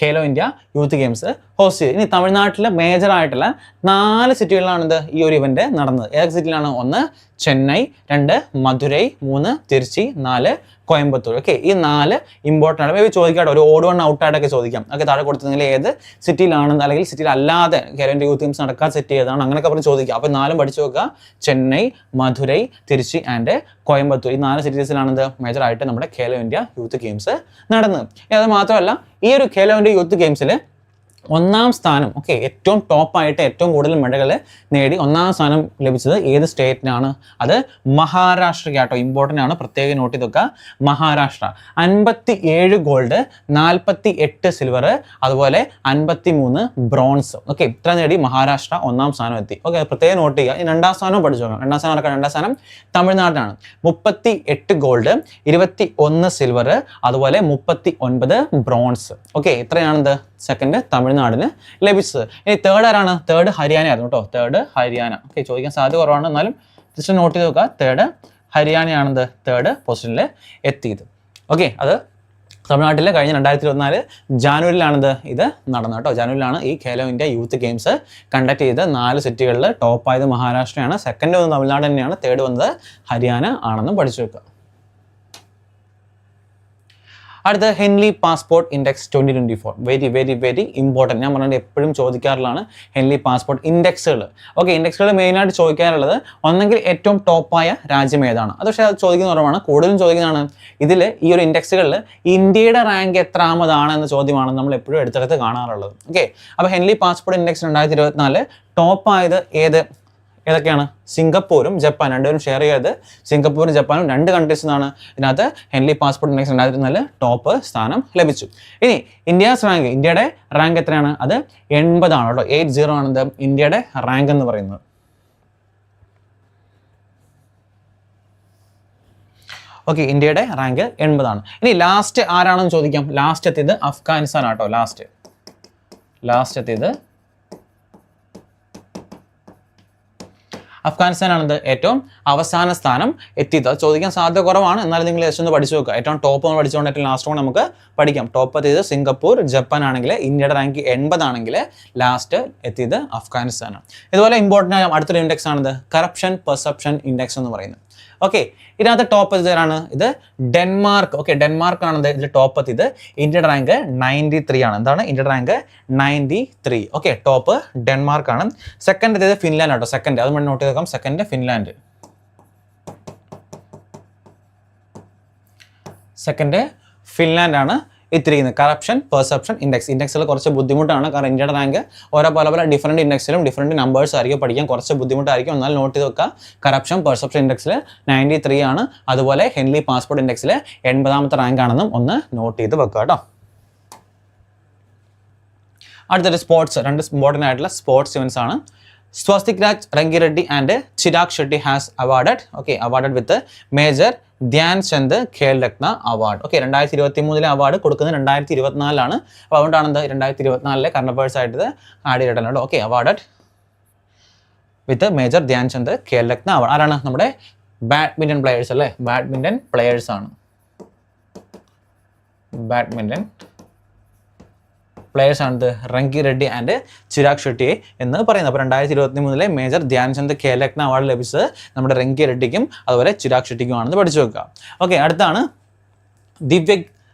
Khelo India Youth Games host ചെയ്ത്. ഇനി തമിഴ്നാട്ടിലെ മേജർ ആയിട്ടുള്ള 4 സിറ്റികളിലാണിത് ഈ ഒരു ഇവന്റ് നടന്നത്. ഏതൊക്കെ സിറ്റിയിലാണ്? 1 ചെന്നൈ, 2 മധുരൈ, 3 തിരുച്ചി, 4 കോയമ്പത്തൂർ. ഓക്കെ, ഈ 4 ഇമ്പോർട്ടൻ്റ് ആണ്. മേബി ചോദിക്കാട്ടോ, ഒരു ഓഡ് വൺ ഔട്ടായിട്ടൊക്കെ ചോദിക്കാം. ഓക്കെ, താഴെ കൊടുത്തിരുന്നെങ്കിൽ ഏത് സിറ്റിയിലാണെന്ന്, അല്ലെങ്കിൽ സിറ്റിയിൽ അല്ലാതെ ഖേലോ ഇന്ത്യ യൂത്ത് ഗെയിംസ് നടക്കാൻ സെറ്റ് ചെയ്തതാണ്, അങ്ങനെയൊക്കെ പറഞ്ഞ് ചോദിക്കാം. അപ്പോൾ 4 പഠിച്ചു വെക്കുക. ചെന്നൈ, മധുരൈ, തിരുച്ചി ആൻഡ് കോയമ്പത്തൂർ. ഈ 4 സിറ്റീസിലാണിത് മേജറായിട്ട് നമ്മുടെ ഖേലോ ഇന്ത്യ യൂത്ത് ഗെയിംസ് നടന്നത്. അത് മാത്രമല്ല, ഈ ഒരു ഖേലോ ഇന്ത്യ യൂത്ത് ഗെയിംസിൽ 1ാം സ്ഥാനം, ഓക്കെ, ഏറ്റവും ടോപ്പായിട്ട് ഏറ്റവും കൂടുതൽ മെഡലുകൾ നേടി 1ാം സ്ഥാനം ലഭിച്ചത് ഏത് സ്റ്റേറ്റിനാണ്? അത് മഹാരാഷ്ട്രയ്ക്കാട്ടോ. ഇമ്പോർട്ടൻ്റ് ആണ്, പ്രത്യേകം നോട്ട് ചെയ്ത് വെക്കുക. മഹാരാഷ്ട്ര 57 ഗോൾഡ്, 48 സിൽവർ, അതുപോലെ 53 ബ്രോൺസ്. ഓക്കെ, ഇത്ര നേടി മഹാരാഷ്ട്ര 1ാം സ്ഥാനം എത്തി. ഓക്കെ, പ്രത്യേകം നോട്ട് ചെയ്യുക. 2ാം സ്ഥാനം പഠിച്ചു നോക്കാം. 2ാം സ്ഥാനം നടക്കാം. 2ാം സ്ഥാനം തമിഴ്നാടിനാണ്. 38 ഗോൾഡ്, 21 സിൽവർ, അതുപോലെ 39 ബ്രോൺസ്. ഓക്കെ, ഇത്രയാണെന്ത് സെക്കൻഡ് തമിഴ്നാടിന് ലഭിച്ചത്. ഇനി തേർഡ് ആരാണ്? തേർഡ് ഹരിയാന ആയിരുന്നു കേട്ടോ. തേർഡ് ഹരിയാന. ഓക്കെ, ചോദിക്കാൻ സാധ്യത കുറവാണ്, എന്നാലും ജസ്റ്റ് നോട്ട് ചെയ്ത് നോക്കുക. തേർഡ് ഹരിയാനയാണെന്ത് തേർഡ് പൊസിഷനിൽ എത്തിയത്. ഓക്കെ, അത് തമിഴ്നാട്ടിൽ കഴിഞ്ഞ 2024 ജാനുവരിയിലാണിത് ഇത് നടന്നത് കേട്ടോ. ജാനുവരിയിലാണ് ഈ Khelo India Youth games conduct ചെയ്ത് 4 സിറ്റികളിൽ ടോപ്പായത് മഹാരാഷ്ട്രയാണ്. സെക്കൻഡ് വന്നത് തമിഴ്നാട് തന്നെയാണ്. തേർഡ് വന്നത് ഹരിയാന ആണെന്നും പഠിച്ചു വെക്കുക. അടുത്ത Henley passport index 2024. Very very very important. ഞാൻ പറഞ്ഞത് എപ്പോഴും ചോദിക്കാറുള്ളതാണ് ഹെൻലി പാസ്പോർട്ട് ഇൻഡെക്സുകൾ. ഓക്കെ, ഇൻഡെക്സുകൾ മെയിനായിട്ട് ചോദിക്കാറുള്ളത് ഒന്നെങ്കിൽ ഏറ്റവും ടോപ്പായ രാജ്യം ഏതാണ്. അത് പക്ഷേ അത് ചോദിക്കുന്ന കുറവാണ്. കൂടുതലും ചോദിക്കുന്നതാണ് ഇതിൽ ഈ ഒരു ഇൻഡെക്സുകളിൽ ഇന്ത്യയുടെ റാങ്ക് എത്രാമതാണ് എന്ന ചോദ്യമാണ് നമ്മൾ എപ്പോഴും എടുത്തെടുത്ത് കാണാറുള്ളത്. ഓക്കെ, അപ്പോൾ ഹെൻലി പാസ്പോർട്ട് ഇൻഡെക്സ് 2024 ടോപ്പായത് ഏതൊക്കെയാണ്? സിംഗപ്പൂരും ജപ്പാൻ രണ്ടുപേരും ഷെയർ ചെയ്ത് സിംഗപ്പൂരും ജപ്പാനും 2 കൺട്രീസിൽ നിന്നാണ് ഇതിനകത്ത് ഹെൻലി പാസ്പോർട്ട് ഇൻഡെക്സ് 2024 ടോപ്പ് സ്ഥാനം ലഭിച്ചു. ഇനി ഇന്ത്യയുടെ റാങ്ക് എത്രയാണ്? അത് 80 ആണ് കേട്ടോ. 80 ആണെന്ത് ഇന്ത്യയുടെ റാങ്ക് എന്ന് പറയുന്നത്. ഓക്കെ, ഇന്ത്യയുടെ റാങ്ക് 80 ആണ്. ഇനി ലാസ്റ്റ് ആരാണെന്ന് ചോദിക്കാം. ലാസ്റ്റ് എത്തിയത് അഫ്ഗാനിസ്ഥാൻ ആട്ടോ. ലാസ്റ്റ് എത്തിയത് അഫ്ഗാനിസ്ഥാനാണ് ഏറ്റവും അവസാന സ്ഥാനം എത്തിയത്. അത് ചോദിക്കാൻ സാധ്യത കുറവാണ്, എന്നാലും നിങ്ങൾ ജസ്റ്റ് ഒന്ന് പഠിച്ചു നോക്കുക. ഏറ്റവും ടോപ്പ് പഠിച്ചുകൊണ്ട് ഏറ്റവും ലാസ്റ്റ് കൊണ്ട് നമുക്ക് പഠിക്കാം. ടോപ്പ് എത്തിയത് സിംഗപ്പൂർ, ജപ്പാൻ ആണെങ്കിൽ ഇന്ത്യയുടെ റാങ്ക് 80 ആണെങ്കിൽ ലാസ്റ്റ് എത്തിയത് അഫ്ഗാനിസ്ഥാനാണ്. ഇതുപോലെ ഇമ്പോർട്ടൻ്റ് അടുത്തൊരു ഇൻഡെക്സ് ആണിത് കറപ്ഷൻ പെർസെപ്ഷൻ ഇൻഡെക്സ് എന്ന് പറയുന്നത്. ഓക്കെ, ഇതിനകത്ത് ടോപ്പ് എത്തിയതാണ് ഇത് ഡെൻമാർക്ക്. ഓക്കെ, ഡെൻമാർക്ക് ആണത് ഇതിൽ ടോപ്പ് എത്തിയത്. ഇന്ത്യയുടെ റാങ്ക് 93 ആണ്. എന്താണ് ഇന്ത്യയുടെ റാങ്ക്? 93. ഓക്കെ, ടോപ്പ് ഡെൻമാർക്ക് ആണ്. സെക്കൻഡ് എത്തിയത് ഫിൻലാൻഡ് ആട്ടോ. സെക്കൻഡ് അത് നോട്ട് ചെയ്ത് നോക്കാം. Second Finland. സെക്കൻഡ് ഫിൻലാൻഡ് ആണ് എത്തിയിരിക്കുന്നത്. കറപ്ഷൻ പെർസെപ്ഷൻ ഇൻഡെക്സുകൾ കുറച്ച് ബുദ്ധിമുട്ടാണ്. കാരണം ഇന്ത്യയുടെ റാങ്ക് ഓരോ പല ഡിഫറൻറ്റ് ഇൻഡെക്സിലും ഡിഫറൻറ്റ് നമ്പേഴ്സ് ആയിരിക്കും. പഠിക്കാൻ കുറച്ച് ബുദ്ധിമുട്ടായിരിക്കും. എന്നാൽ നോട്ട് ചെയ്ത് വെക്കുക. കറപ്ഷൻ പെർസെപ്ഷൻ ഇൻഡെക്സിൽ 93 ആണ്. അതുപോലെ ഹെൻലി പാസ്പോർട്ട് ഇൻഡെക്സിൽ 80ാമത്തെ റാങ്ക് ആണെന്നും ഒന്ന് നോട്ട് ചെയ്ത് വെക്കുക കേട്ടോ. അടുത്തൊരു സ്പോർട്സ്, 2 ഇമ്പോർട്ടൻ്റ് ആയിട്ടുള്ള സ്പോർട്സ് ഇവൻറ്റ്സ് ആണ്. Satwik Raj Rankireddy and Chirag Shetty has awarded with Major Dhyan Chand Khel Ratna award. Okay, 2023 award കൊടുക്കുന്നത് 2024 അപ്പോൾ അതുകൊണ്ടാണ് 2024 കറണ്ട് അഫയേഴ്സ് ആയിട്ട് ആഡ് ചെയ്തിട്ടുള്ളത്. Okay, awarded with Major Dhyan Chand Khel Ratna award. ആരാണ്? നമ്മുടെ ബാഡ്മിൻ്റൺ പ്ലെയേഴ്സ് അല്ലേ? ബാഡ്മിൻ്റൺ പ്ലെയേഴ്സ് ആണ്. ബാഡ്മിൻ്റൺ പ്ലെയേഴ്സ് ആണ് റങ്കി റെഡ്ഡി ആൻഡ് ചിരാഗ് ഷെട്ടി എന്ന് പറയുന്നത്. അപ്പോൾ 2023 മേജർ ധ്യാൻചന്ദ് ഖേൽ രത്ന അവാർഡ് ലഭിച്ചത് നമ്മുടെ റങ്കി റെഡ്ഡിക്കും അതുപോലെ ചിരാഗ് ഷെട്ടിക്കും ആണെന്ന് പഠിച്ചു വെക്കുക. ഓക്കെ, അടുത്താണ്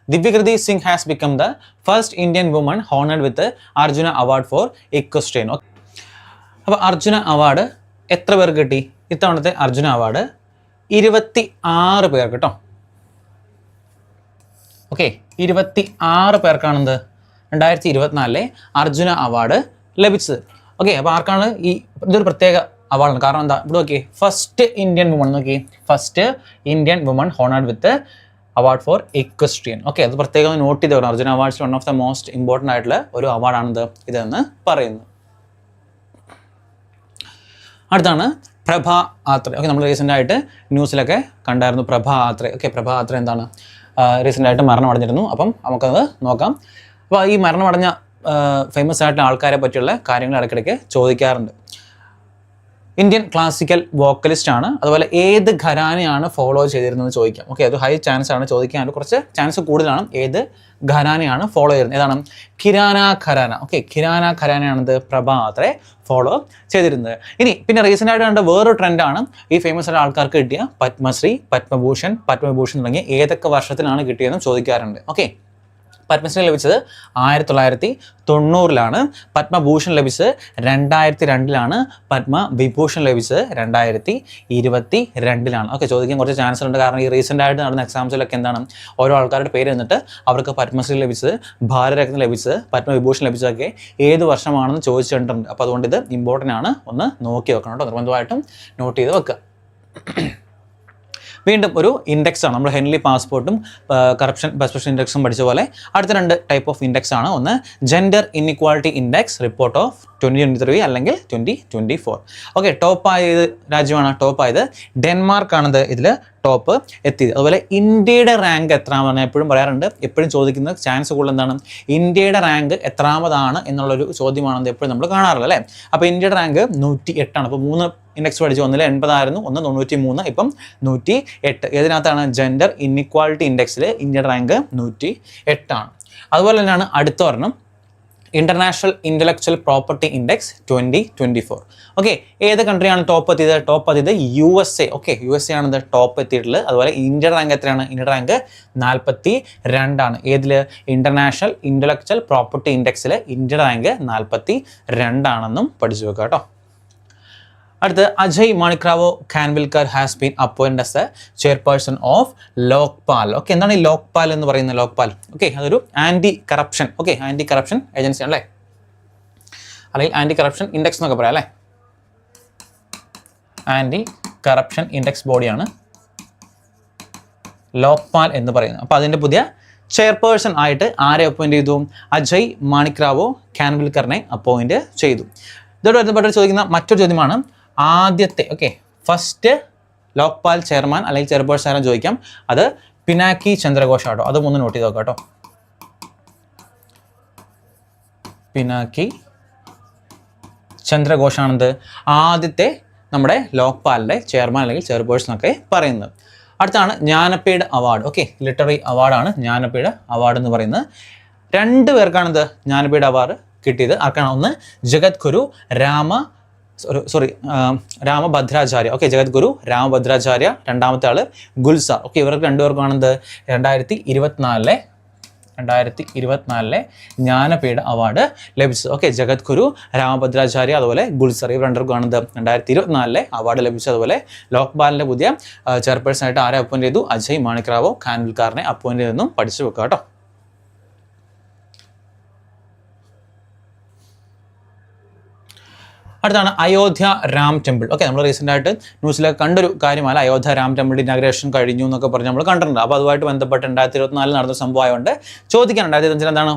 Divyakriti Singh has become the first Indian woman honoured with Arjuna award for equestrian. അപ്പോൾ അർജുന അവാർഡ് എത്ര പേർക്ക് കിട്ടി? ഇത്തവണത്തെ അർജുന അവാർഡ് 26 പേർക്ക് കേട്ടോ. ഓക്കെ, 26 പേർക്കാണെന്ത് 2024 അർജുന അവാർഡ് ലഭിച്ചത്. ഓക്കെ, അപ്പോൾ ആർക്കാണ് ഇതൊരു പ്രത്യേക അവാർഡാണ്. കാരണം എന്താ, ഇവിടെ നോക്കി, ഫസ്റ്റ് ഇന്ത്യൻ വുമൺ, നോക്കി, first Indian woman honoured with award for equestrian. Okay, അത് പ്രത്യേകം നോട്ട് ചെയ്ത് വേണം. Arjuna awards one of the most important ആയിട്ടുള്ള ഒരു അവാർഡാണിത് ഇതെന്ന് പറയുന്നത്. അടുത്താണ് പ്രഭ ആത്രെ. ഓക്കെ, നമ്മൾ റീസെൻ്റ് ആയിട്ട് ന്യൂസിലൊക്കെ കണ്ടായിരുന്നു പ്രഭ ആത്രെ. ഓക്കെ, പ്രഭ ആത്രെ എന്താണ്, റീസെൻ്റ് ആയിട്ട് മരണമടഞ്ഞിരുന്നു. അപ്പം നമുക്കത് നോക്കാം. അപ്പോൾ ഈ മരണമടഞ്ഞ ഫേമസ് ആയിട്ടുള്ള ആൾക്കാരെ പറ്റിയുള്ള കാര്യങ്ങൾ ഇടയ്ക്കിടയ്ക്ക് ചോദിക്കാറുണ്ട്. ഇന്ത്യൻ ക്ലാസിക്കൽ വോക്കലിസ്റ്റ് ആണ്. അതുപോലെ ഏത് ഘരാനയാണ് ഫോളോ ചെയ്തിരുന്നത് ചോദിക്കാം. ഓക്കെ, അത് ഹൈ ചാൻസ് ആണ് ചോദിക്കാൻ, കുറച്ച് ചാൻസ് കൂടുതലാണ്. ഏത് ഘരാനയാണ് ഫോളോ ചെയ്തിരുന്നത്, ഏതാണ്, കിരാന ഘരാന. ഓക്കെ, കിരാന ഘരാനയാണിത് പ്രഭ ആത്രെ ഫോളോ ചെയ്തിരുന്നത്. ഇനി പിന്നെ റീസെൻ്റ് ആയിട്ട് കണ്ട വേറൊരു ട്രെൻഡാണ് ഈ ഫേമസ് ആയിട്ട് ആൾക്കാർക്ക് കിട്ടിയ പത്മശ്രീ, പത്മഭൂഷൺ തുടങ്ങിയ ഏതൊക്കെ വർഷത്തിലാണ് കിട്ടിയതെന്നും ചോദിക്കാറുണ്ട്. ഓക്കെ, പത്മശ്രീ ലഭിച്ചത് 1990-ലാണ്, പത്മഭൂഷൺ ലഭിച്ചത് 2002-ലാണ്, പത്മവിഭൂഷൺ ലഭിച്ചത് 2022-ലാണ്. ഓക്കെ, ചോദിക്കാൻ കുറച്ച് ചാൻസ് ഉണ്ട്. കാരണം ഈ റീസെൻ്റ് ആയിട്ട് നടന്ന എക്സാംസിലൊക്കെ എന്താണ്, ഓരോ ആൾക്കാരുടെ പേര് എന്നിട്ട് അവർക്ക് പത്മശ്രീ ലഭിച്ചത്, ഭാരതരത്ന ലഭിച്ചത്, പത്മവിഭൂഷൺ ലഭിച്ചതൊക്കെ ഏത് വർഷമാണെന്ന് ചോദിച്ചിട്ടുണ്ട്. അപ്പോൾ അതുകൊണ്ട് ഇത് ഇമ്പോർട്ടൻ്റ് ആണ്, ഒന്ന് നോക്കി വെക്കണം കേട്ടോ, നിർബന്ധമായിട്ടും നോട്ട് ചെയ്ത് വെക്കുക. വീണ്ടും ഒരു ഇൻഡെക്സ് ആണ്. നമ്മൾ ഹെൻലി പാസ്പോർട്ടും കറപ്ഷൻ പെർസെപ്ഷൻ ഇൻഡെക്സും പഠിച്ച പോലെ അടുത്ത 2 ടൈപ്പ് ഓഫ് ഇൻഡെക്സ് ആണ്. ഒന്ന് gender inequality index report of 2023 അല്ലെങ്കിൽ 2024. ഓക്കെ, ടോപ്പായത് രാജ്യമാണ്, ടോപ്പായത് ഡെൻമാർക്കാണത് ഇതിൽ ടോപ്പ് എത്തിയത്. അതുപോലെ ഇന്ത്യയുടെ റാങ്ക് എത്രാമെന്ന് എപ്പോഴും പറയാറുണ്ട്, എപ്പോഴും ചോദിക്കുന്ന ചാൻസ് കൂടുതൽ എന്താണ്, ഇന്ത്യയുടെ റാങ്ക് എത്രാമതാണ് എന്നുള്ളൊരു ചോദ്യമാണെന്ന് എപ്പോഴും നമ്മൾ കാണാറില്ല അല്ലേ. അപ്പോൾ ഇന്ത്യയുടെ റാങ്ക് 108ആണ്. അപ്പോൾ 3 ഇൻഡെക്സ് പഠിച്ചു, ഒന്നിൽ 80 ആയിരുന്നു, ഒന്ന് 93, ഇപ്പം 108. ഏതിനകത്താണ്, ജെൻഡർ ഇൻഇക്വാലിറ്റി ഇൻഡെക്സിൽ ഇന്ത്യയുടെ റാങ്ക് 108 ആണ്. അതുപോലെ തന്നെയാണ് അടുത്ത ഒരെണ്ണം international intellectual property index 2024. Okay, ഏത് കൺട്രിയാണ് ടോപ്പ് എത്തിയത്? USA. ഓക്കെ, USA ആണ് ടോപ്പ് എത്തിയിട്ടുള്ളത്. അതുപോലെ ഇന്ത്യയുടെ റാങ്ക് എത്രയാണ്? ഇന്ത്യയുടെ റാങ്ക് 42ആണ്. ഏതിൽ? ഇന്റർനാഷണൽ ഇന്റലക്ച്വൽ പ്രോപ്പർട്ടി ഇൻഡെക്സിൽ ഇന്ത്യയുടെ റാങ്ക് 42ആണെന്നും പഠിച്ചു വെക്കുക കേട്ടോ. അടുത്ത് Ajay Manikrao Khanwilkar has been appointed as a chairperson of Lokpal. Okay, എന്താണ് ഈ ലോക്പാൽ എന്ന് പറയുന്നത്? ലോക്പാൽ, ഓക്കെ, അതൊരു anti corruption, okay, anti corruption agency ആണല്ലേ, അല്ലെങ്കിൽ ആൻറ്റി കറപ്ഷൻ ഇൻഡെക്സ് എന്നൊക്കെ പറയാം അല്ലേ. ആൻറ്റി കറപ്ഷൻ ഇൻഡെക്സ് ബോഡിയാണ് ലോക്പാൽ എന്ന് പറയുന്നത്. അപ്പോൾ അതിൻ്റെ പുതിയ ചെയർപേഴ്സൺ ആയിട്ട് ആരെ അപ്പോയിൻറ്റ് ചെയ്തു? അജയ് മാണിക്രാവോ ഖാൻവിൽക്കറിനെ അപ്പോയിൻറ്റ് ചെയ്തു. ഇതോട് ബന്ധപ്പെട്ട് ചോദിക്കുന്ന മറ്റൊരു ചോദ്യമാണ് ആദ്യത്തെ, ഓക്കെ, ഫസ്റ്റ് ലോക്പാൽ ചെയർമാൻ അല്ലെങ്കിൽ ചെയർപേഴ്സൺ ആരാ ചോദിക്കാം. അത് പിനാക്കി ചന്ദ്രഘോഷ് ആട്ടോ. അതും ഒന്ന് നോട്ട് ചെയ്ത് നോക്കാം കേട്ടോ. പിനാക്കി ചന്ദ്രഘോഷാണെന്ത് ആദ്യത്തെ നമ്മുടെ ലോക്പാലിൻ്റെ ചെയർമാൻ അല്ലെങ്കിൽ ചെയർപേഴ്സൺ ഒക്കെ പറയുന്നത്. അടുത്താണ് ജ്ഞാനപീഠ അവാർഡ്. ഓക്കെ, ലിറ്റററി അവാർഡാണ് ജ്ഞാനപീഠ അവാർഡ് എന്ന് പറയുന്നത്. 2 പേർക്കാണിത് ജ്ഞാനപീഠ അവാർഡ് കിട്ടിയത്. ആർക്കാണ്? ഒന്ന് ജഗദ്ഗുരു രാമഭദ്രാചാര്യ. ഓക്കെ, ജഗദ്ഗുരു രാമഭദ്രാചാര്യ. രണ്ടാമത്തെ ആള് ഗുൽസാർ. ഓക്കെ, ഇവർക്ക് 2 പേർക്കാണെന്ത് 2024 ജ്ഞാനപീഠ അവാർഡ് ലഭിച്ചത്. ഓക്കെ, ജഗദ്ഗുരു രാമഭദ്രാചാര്യ അതുപോലെ ഗുൽസാർ, ഇവർ 2 പേർക്കാണെന്ത് 2024 അവാർഡ് ലഭിച്ചത്. അതുപോലെ ലോക്പാലിൻ്റെ പുതിയ ചെയർപേഴ്സൺ ആയിട്ട് ആരെ അപ്പോയിൻറ്റ് ചെയ്തു? അജയ് മാണിക്രാവോ ഖാൻവിൽക്കറിനെ അപ്പോയിൻറ്റ് ചെയ്തെന്നും പഠിച്ചു വെക്കുക കേട്ടോ. അടുത്താണ് അയോധ്യ രാം ടെമ്പിൾ. ഓക്കെ, നമ്മൾ റീസെൻ്റ് ആയിട്ട് ന്യൂസിലൊക്കെ കണ്ടൊരു കാര്യമല്ല, അയോധ്യ രാം ടെമ്പിൾ ഇനാഗ്രേഷൻ കഴിഞ്ഞു എന്നൊക്കെ പറഞ്ഞ് നമ്മൾ കണ്ടിട്ടുണ്ട്. അപ്പോൾ അതുമായിട്ട് ബന്ധപ്പെട്ട് 2024 നടന്ന സംഭവമായതുകൊണ്ട് ചോദിക്കാൻ 2025 എന്താണ്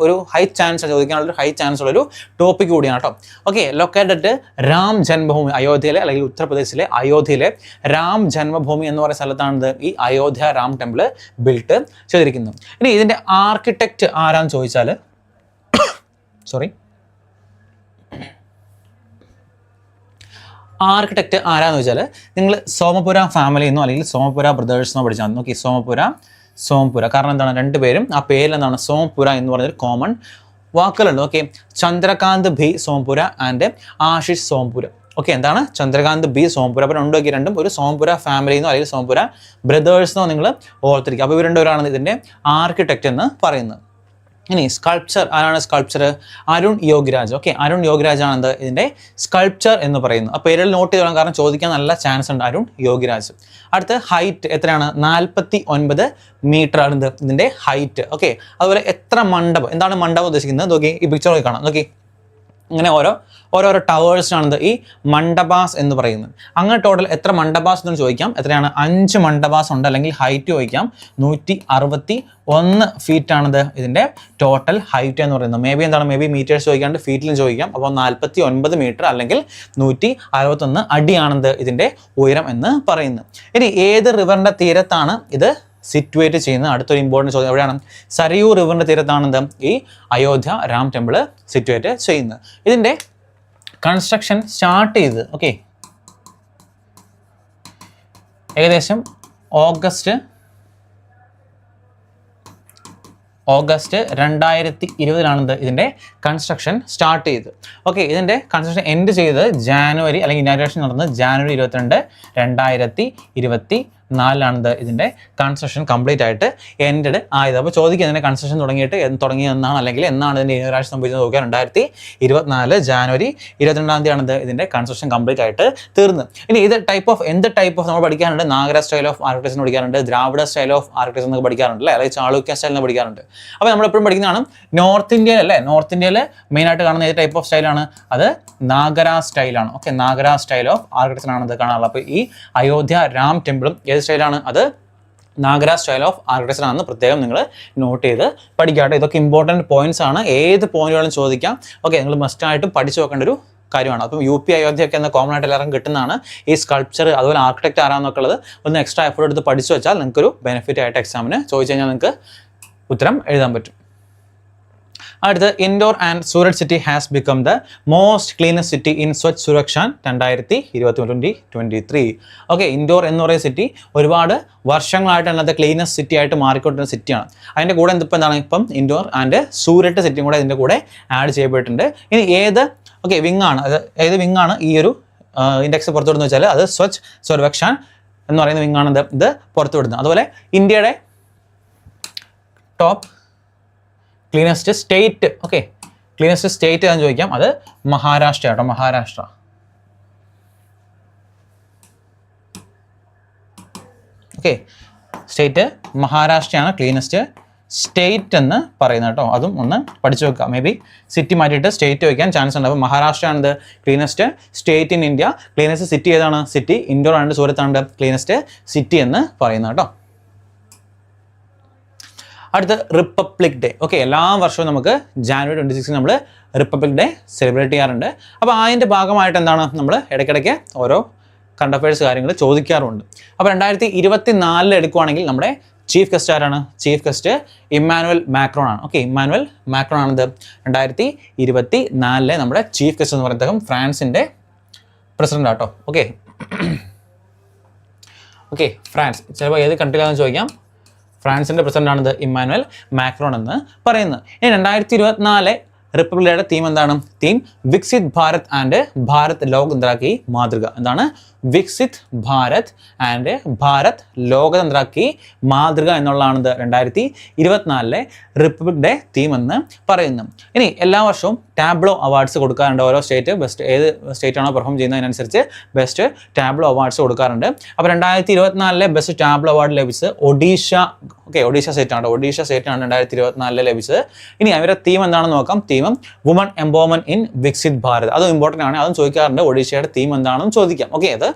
ഒരു ഹൈ ചാൻസ് ചോദിക്കാനുള്ളൊരു ഹൈ ചാൻസ് ഉള്ളൊരു ടോപ്പിക് കൂടിയാണ് കേട്ടോ. ഓക്കെ, ലൊക്കേറ്റഡ് രാം ജന്മഭൂമി, അയോധ്യയിലെ അല്ലെങ്കിൽ ഉത്തർപ്രദേശിലെ അയോധ്യയിലെ രാം ജന്മഭൂമി എന്ന് പറയുന്ന സ്ഥലത്താണ് ഈ അയോധ്യ രാം ടെമ്പിൾ ബിൽട്ട് ചെയ്തിരിക്കുന്നത്. ഇനി ഇതിൻ്റെ ആർക്കിടെക്റ്റ് ആരാന്ന് ചോദിച്ചാൽ ആർക്കിടെക്റ്റ് ആരാന്ന് വെച്ചാൽ നിങ്ങൾ സോമപുര ഫാമിലി എന്നോ അല്ലെങ്കിൽ സോമപുര ബ്രദേഴ്സ് എന്നോ പഠിച്ചാൽ മതി. നോക്കി, സോമപുര. കാരണം എന്താണ്, 2 പേരും ആ പേരിൽ എന്താണ് സോമപുര എന്ന് പറഞ്ഞൊരു കോമൺ വാക്കുകളുണ്ട്. Okay, Chandrakant B Sompura and Ashish Sompura. Okay, എന്താണ് ചന്ദ്രകാന്ത് ബി സോമപുര. അപ്പോൾ 2 ഒരു സോമപുര ഫാമിലി എന്നോ അല്ലെങ്കിൽ സോമപുര ബ്രദേഴ്സ് എന്നോ നിങ്ങൾ ഓർത്തിരിക്കുക. അപ്പോൾ ഇവർ 2 പേരാണ് ഇതിൻ്റെ ആർക്കിടെക്റ്റ് എന്ന് പറയുന്നത്. ഇനി സ്കൾപ്ചർ ആരാണ്? സ്കൾപ്ചർ അരുൺ യോഗിരാജ്. ഓക്കെ, അരുൺ യോഗിരാജ് ആണ് ഇതിൻ്റെ സ്കൾപ്ചർ എന്ന് പറയുന്നത്. അപ്പോൾ പേരിൽ നോട്ട് ചെയ്തോളാം, കാരണം ചോദിക്കാൻ നല്ല ചാൻസ് ഉണ്ട്. അരുൺ യോഗിരാജ്. അടുത്ത് ഹൈറ്റ് എത്രയാണ്? 49 മീറ്റർ ആണ് ഇതിൻ്റെ ഹൈറ്റ്. ഓക്കെ, അതുപോലെ എത്ര മണ്ഡപം, എന്താണ് മണ്ഡപം ഉദ്ദേശിക്കുന്നത്? നോക്കി, ഈ പിക്ചർ നോക്കി കാണാം. നോക്കി, അങ്ങനെ ഓരോരോ ടവേഴ്സിനാണ് ഈ മണ്ഡപാസ് എന്ന് പറയുന്നത്. അങ്ങനെ ടോട്ടൽ എത്ര മണ്ഡപാസ് എന്ന് ചോദിക്കാം. എത്രയാണ്? 5 മണ്ഡപാസ് ഉണ്ട്. അല്ലെങ്കിൽ ഹൈറ്റ് ചോദിക്കാം. 161 ഫീറ്റാണിത് ഇതിൻ്റെ ടോട്ടൽ ഹൈറ്റ് എന്ന് പറയുന്നത്. മേ ബി മീറ്റേഴ്സ് ചോദിക്കാണ്ട് ഫീറ്റിലും ചോദിക്കാം. അപ്പോൾ 49 മീറ്റർ അല്ലെങ്കിൽ 161 അടിയാണിത് ഇതിൻ്റെ ഉയരം എന്ന് പറയുന്നത്. ഇനി ഏത് റിവറിൻ്റെ തീരത്താണ് ഇത് സിറ്റുവേറ്റ് ചെയ്യുന്നത്? അടുത്തൊരു ഇമ്പോർട്ടൻറ്റ് ചോദ്യം. എവിടെയാണ്? സരയൂ റിവറിൻ്റെ തീരത്താണെന്ത് ഈ അയോധ്യ രാം ടെമ്പിൾ സിറ്റുവേറ്റ് ചെയ്യുന്നത്. ഇതിൻ്റെ കൺസ്ട്രക്ഷൻ സ്റ്റാർട്ട് ചെയ്ത് ഏകദേശം ഓഗസ്റ്റ് 2020 ഇതിൻ്റെ കൺസ്ട്രക്ഷൻ സ്റ്റാർട്ട് ചെയ്ത്. ഇതിൻ്റെ കൺസ്ട്രക്ഷൻ എൻഡ് ചെയ്ത് ജാനുവരി, അല്ലെങ്കിൽ ഇനാഗ്രേഷൻ നടന്നത് ജാനുവരി 22, 2024 ഇതിൻ്റെ കൺസ്ട്രക്ഷൻ കംപ്ലീറ്റ് ആയിട്ട് എൻഡഡ് ആയത്. അപ്പോൾ ചോദിക്കുക ഇതിൻ്റെ കൺസ്ട്രക്ഷൻ തുടങ്ങിയെന്നാണ്, അല്ലെങ്കിൽ എന്നാണ് ഇതിൻ്റെ ഇനാഗ്രേഷൻ സംഭവിച്ചത് നോക്കുക. 2024 ജാനുവരി 22 ഇതിൻ്റെ കൺസ്ട്രക്ഷൻ കംപ്ലീറ്റ് ആയിട്ട് തീർന്ന്. ഇനി എന്ത് ടൈപ്പ് ഓഫ് നമ്മൾ പഠിക്കാറുണ്ട്? നാഗര സ്റ്റൈൽ ഓഫ് ആർക്കിടെക്ചർ പഠിക്കാറുണ്ട്, ദ്രാവിഡ സ്റ്റൈൽ ഓഫ് ആർക്കിടെക്ചർ എന്നൊക്കെ പഠിക്കാറുണ്ട് അല്ലേ, അല്ലെങ്കിൽ ചാളുക്യ സ്റ്റൈൽ എന്ന് പഠിക്കാറുണ്ട്. അപ്പോൾ നമ്മളെപ്പോഴും പഠിക്കുന്നതാണ് നോർത്ത് ഇന്ത്യയിൽ അല്ലേ. നോർത്ത് ഇന്ത്യയിൽ മെയിനായിട്ട് കാണുന്ന ഏത് ടൈപ്പ് ഓഫ് സ്റ്റൈലാണ്? അത് നാഗര സ്റ്റൈലാണ്. നാഗര സ്റ്റൈൽ ഓഫ് ആർക്കിടെക്ചർ ആണ് ഇത് കാണാറുള്ളത്. അപ്പോൾ ഈ അയോധ്യ രാം ടെമ്പിളും ഏത് സ്റ്റൈലാണ്? അത് നാഗര സ്റ്റൈൽ ഓഫ് ആർക്കിടെക്ചർ ആണെന്ന് പ്രത്യേകം നിങ്ങൾ നോട്ട് ചെയ്ത് പഠിക്കാട്ടെ. ഇതൊക്കെ ഇമ്പോർട്ടൻറ്റ് പോയിന്റ്സ് ആണ്. ഏത് പോയിന്റുകളും ചോദിക്കാം. നിങ്ങൾ മസ്റ്റായിട്ടും പഠിച്ചു വെക്കേണ്ട ഒരു കാര്യമാണ്. അപ്പം UP അയോധ്യയൊക്കെ എന്ന കോമൺ ആയിട്ട് എല്ലാവരും കിട്ടുന്നതാണ്. ഈ സ്കൾപ്ചർ അതുപോലെ ആർക്കിടെക്ട് ആരാന്നൊക്കെ ഉള്ളത് ഒന്ന് എക്സ്ട്രാ എഫേർട്ട് എടുത്ത് പഠിച്ചു വെച്ചാൽ നിങ്ങൾക്കൊരു ബെനിഫിറ്റ് ആയിട്ട് എക്സാമിന് ചോദിച്ചു കഴിഞ്ഞാൽ നിങ്ങൾക്ക് ഉത്തരം എഴുതാൻ പറ്റും. അടുത്ത് Indore and Surat city has become the most cleanest city in Swachh Survekshan 2023. Indore എന്ന് പറയുന്ന സിറ്റി ഒരുപാട് വർഷങ്ങളായിട്ട് അതിനകത്ത് ക്ലീനസ്റ്റ് സിറ്റി ആയിട്ട് മാറിക്കൊണ്ടിരുന്ന സിറ്റിയാണ്. അതിൻ്റെ കൂടെ എന്താണ് ഇപ്പം ഇൻഡോർ ആൻഡ് സൂരറ്റ് സിറ്റിയും കൂടെ ഇതിൻ്റെ കൂടെ ആഡ് ചെയ്യപ്പെട്ടിട്ടുണ്ട്. ഇനി ഏത് വിങ്ങാണ്, ഏത് വിങ്ങാണ് ഈ ഒരു ഇൻഡെക്സ് പുറത്തുവിടുന്നത് വെച്ചാൽ അത് സ്വച്ഛ് സുരക്ഷാൻ എന്ന് പറയുന്ന വിങ്ങാണ് ഇത് പുറത്തുവിടുന്നത്. അതുപോലെ ഇന്ത്യയുടെ top cleanest state cleanest state എന്ന് ചോദിക്കാം. അത് മഹാരാഷ്ട്ര കേട്ടോ. മഹാരാഷ്ട്ര സ്റ്റേറ്റ് മഹാരാഷ്ട്രയാണ് ക്ലീനസ്റ്റ് സ്റ്റേറ്റ് എന്ന് പറയുന്നത് കേട്ടോ. അതും ഒന്ന് പഠിച്ചു വെക്കുക. മേ ബി സിറ്റി മാറ്റിയിട്ട് സ്റ്റേറ്റ് വയ്ക്കാൻ ചാൻസ് ഉണ്ട്. അപ്പോൾ മഹാരാഷ്ട്ര ആണ് cleanest state in India. Cleanest city ഏതാണ്? സിറ്റി ഇൻഡോർ ആണ്. സൂരത്താണ് ക്ലീനസ്റ്റ് സിറ്റി എന്ന് പറയുന്നത് കേട്ടോ. അടുത്ത റിപ്പബ്ലിക് ഡേ. എല്ലാ വർഷവും നമുക്ക് ജാനുവരി 26 നമ്മൾ റിപ്പബ്ലിക് ഡേ സെലിബ്രേറ്റ് ചെയ്യാറുണ്ട്. അപ്പോൾ അതിൻ്റെ ഭാഗമായിട്ട് എന്താണ് നമ്മൾ ഇടയ്ക്കിടയ്ക്ക് ഓരോ കറണ്ട് അഫയേഴ്സ് കാര്യങ്ങൾ ചോദിക്കാറുണ്ട്. അപ്പോൾ 2024 എടുക്കുവാണെങ്കിൽ നമ്മുടെ ചീഫ് ഗസ്റ്റ് ആരാണ്? ചീഫ് ഗസ്റ്റ് ഇമ്മാനുവൽ മാക്രോൺ ആണ്. ഇമ്മാനുവൽ മാക്രോൺ ആണിത് 2024 നമ്മുടെ ചീഫ് ഗസ്റ്റ് എന്ന് പറയുന്നത് ഫ്രാൻസിൻ്റെ പ്രസിഡന്റ് ആട്ടോ. ഫ്രാൻസ് ചിലപ്പോൾ ഏത് കൺട്രിയിലാണെന്ന് ചോദിക്കാം. ഫ്രാൻസിൻ്റെ പ്രസിഡന്റാണിത് ഇമ്മാനുവൽ മാക്രോൺ എന്ന് പറയുന്നത്. ഇനി 2024 റിപ്പബ്ലിക് ഡേയുടെ തീം എന്താണ്? തീം വികസിത് ഭാരത് ആൻഡ് ഭാരത് ലോകതന്ത്ര കി മാതൃക. എന്താണ്? വികസിത് ഭാരത് ആൻഡ് ഭാരത് ലോകതന്ത്ര കി മാതൃക എന്നുള്ളതാണിത് 2024 റിപ്പബ്ലിക് ഡേ തീം എന്ന് പറയുന്നത്. ഇനി എല്ലാ വർഷവും ടാബ്ലോ അവാർഡ്സ് കൊടുക്കാറുണ്ട്. ഓരോ സ്റ്റേറ്റ് ഏത് സ്റ്റേറ്റ് ആണോ പെർഫോം ചെയ്യുന്നതിനനുസരിച്ച് ബെസ്റ്റ് ടാബ്ലോ അവാർഡ്സ് കൊടുക്കാറുണ്ട്. അപ്പോൾ 2024 ബെസ്റ്റ് ടാബ്ലോ അവാർഡ് ലഭിച്ചത് ഒഡീഷ സ്റ്റേറ്റ് ആണ്. ഒഡീഷ സ്റ്റേറ്റ് ആണ് 2024 ലഭിച്ചത്. ഇനി അവരുടെ തീം എന്താണെന്ന് നോക്കാം. Theme woman empowerment in Viksit Bharat. അതും ഇമ്പോർട്ടൻ്റ് ആണ്. അതും ചോദിക്കാറുണ്ട്. ഒഡീഷയുടെ തീം എന്താണെന്ന് ചോദിക്കാം. അത്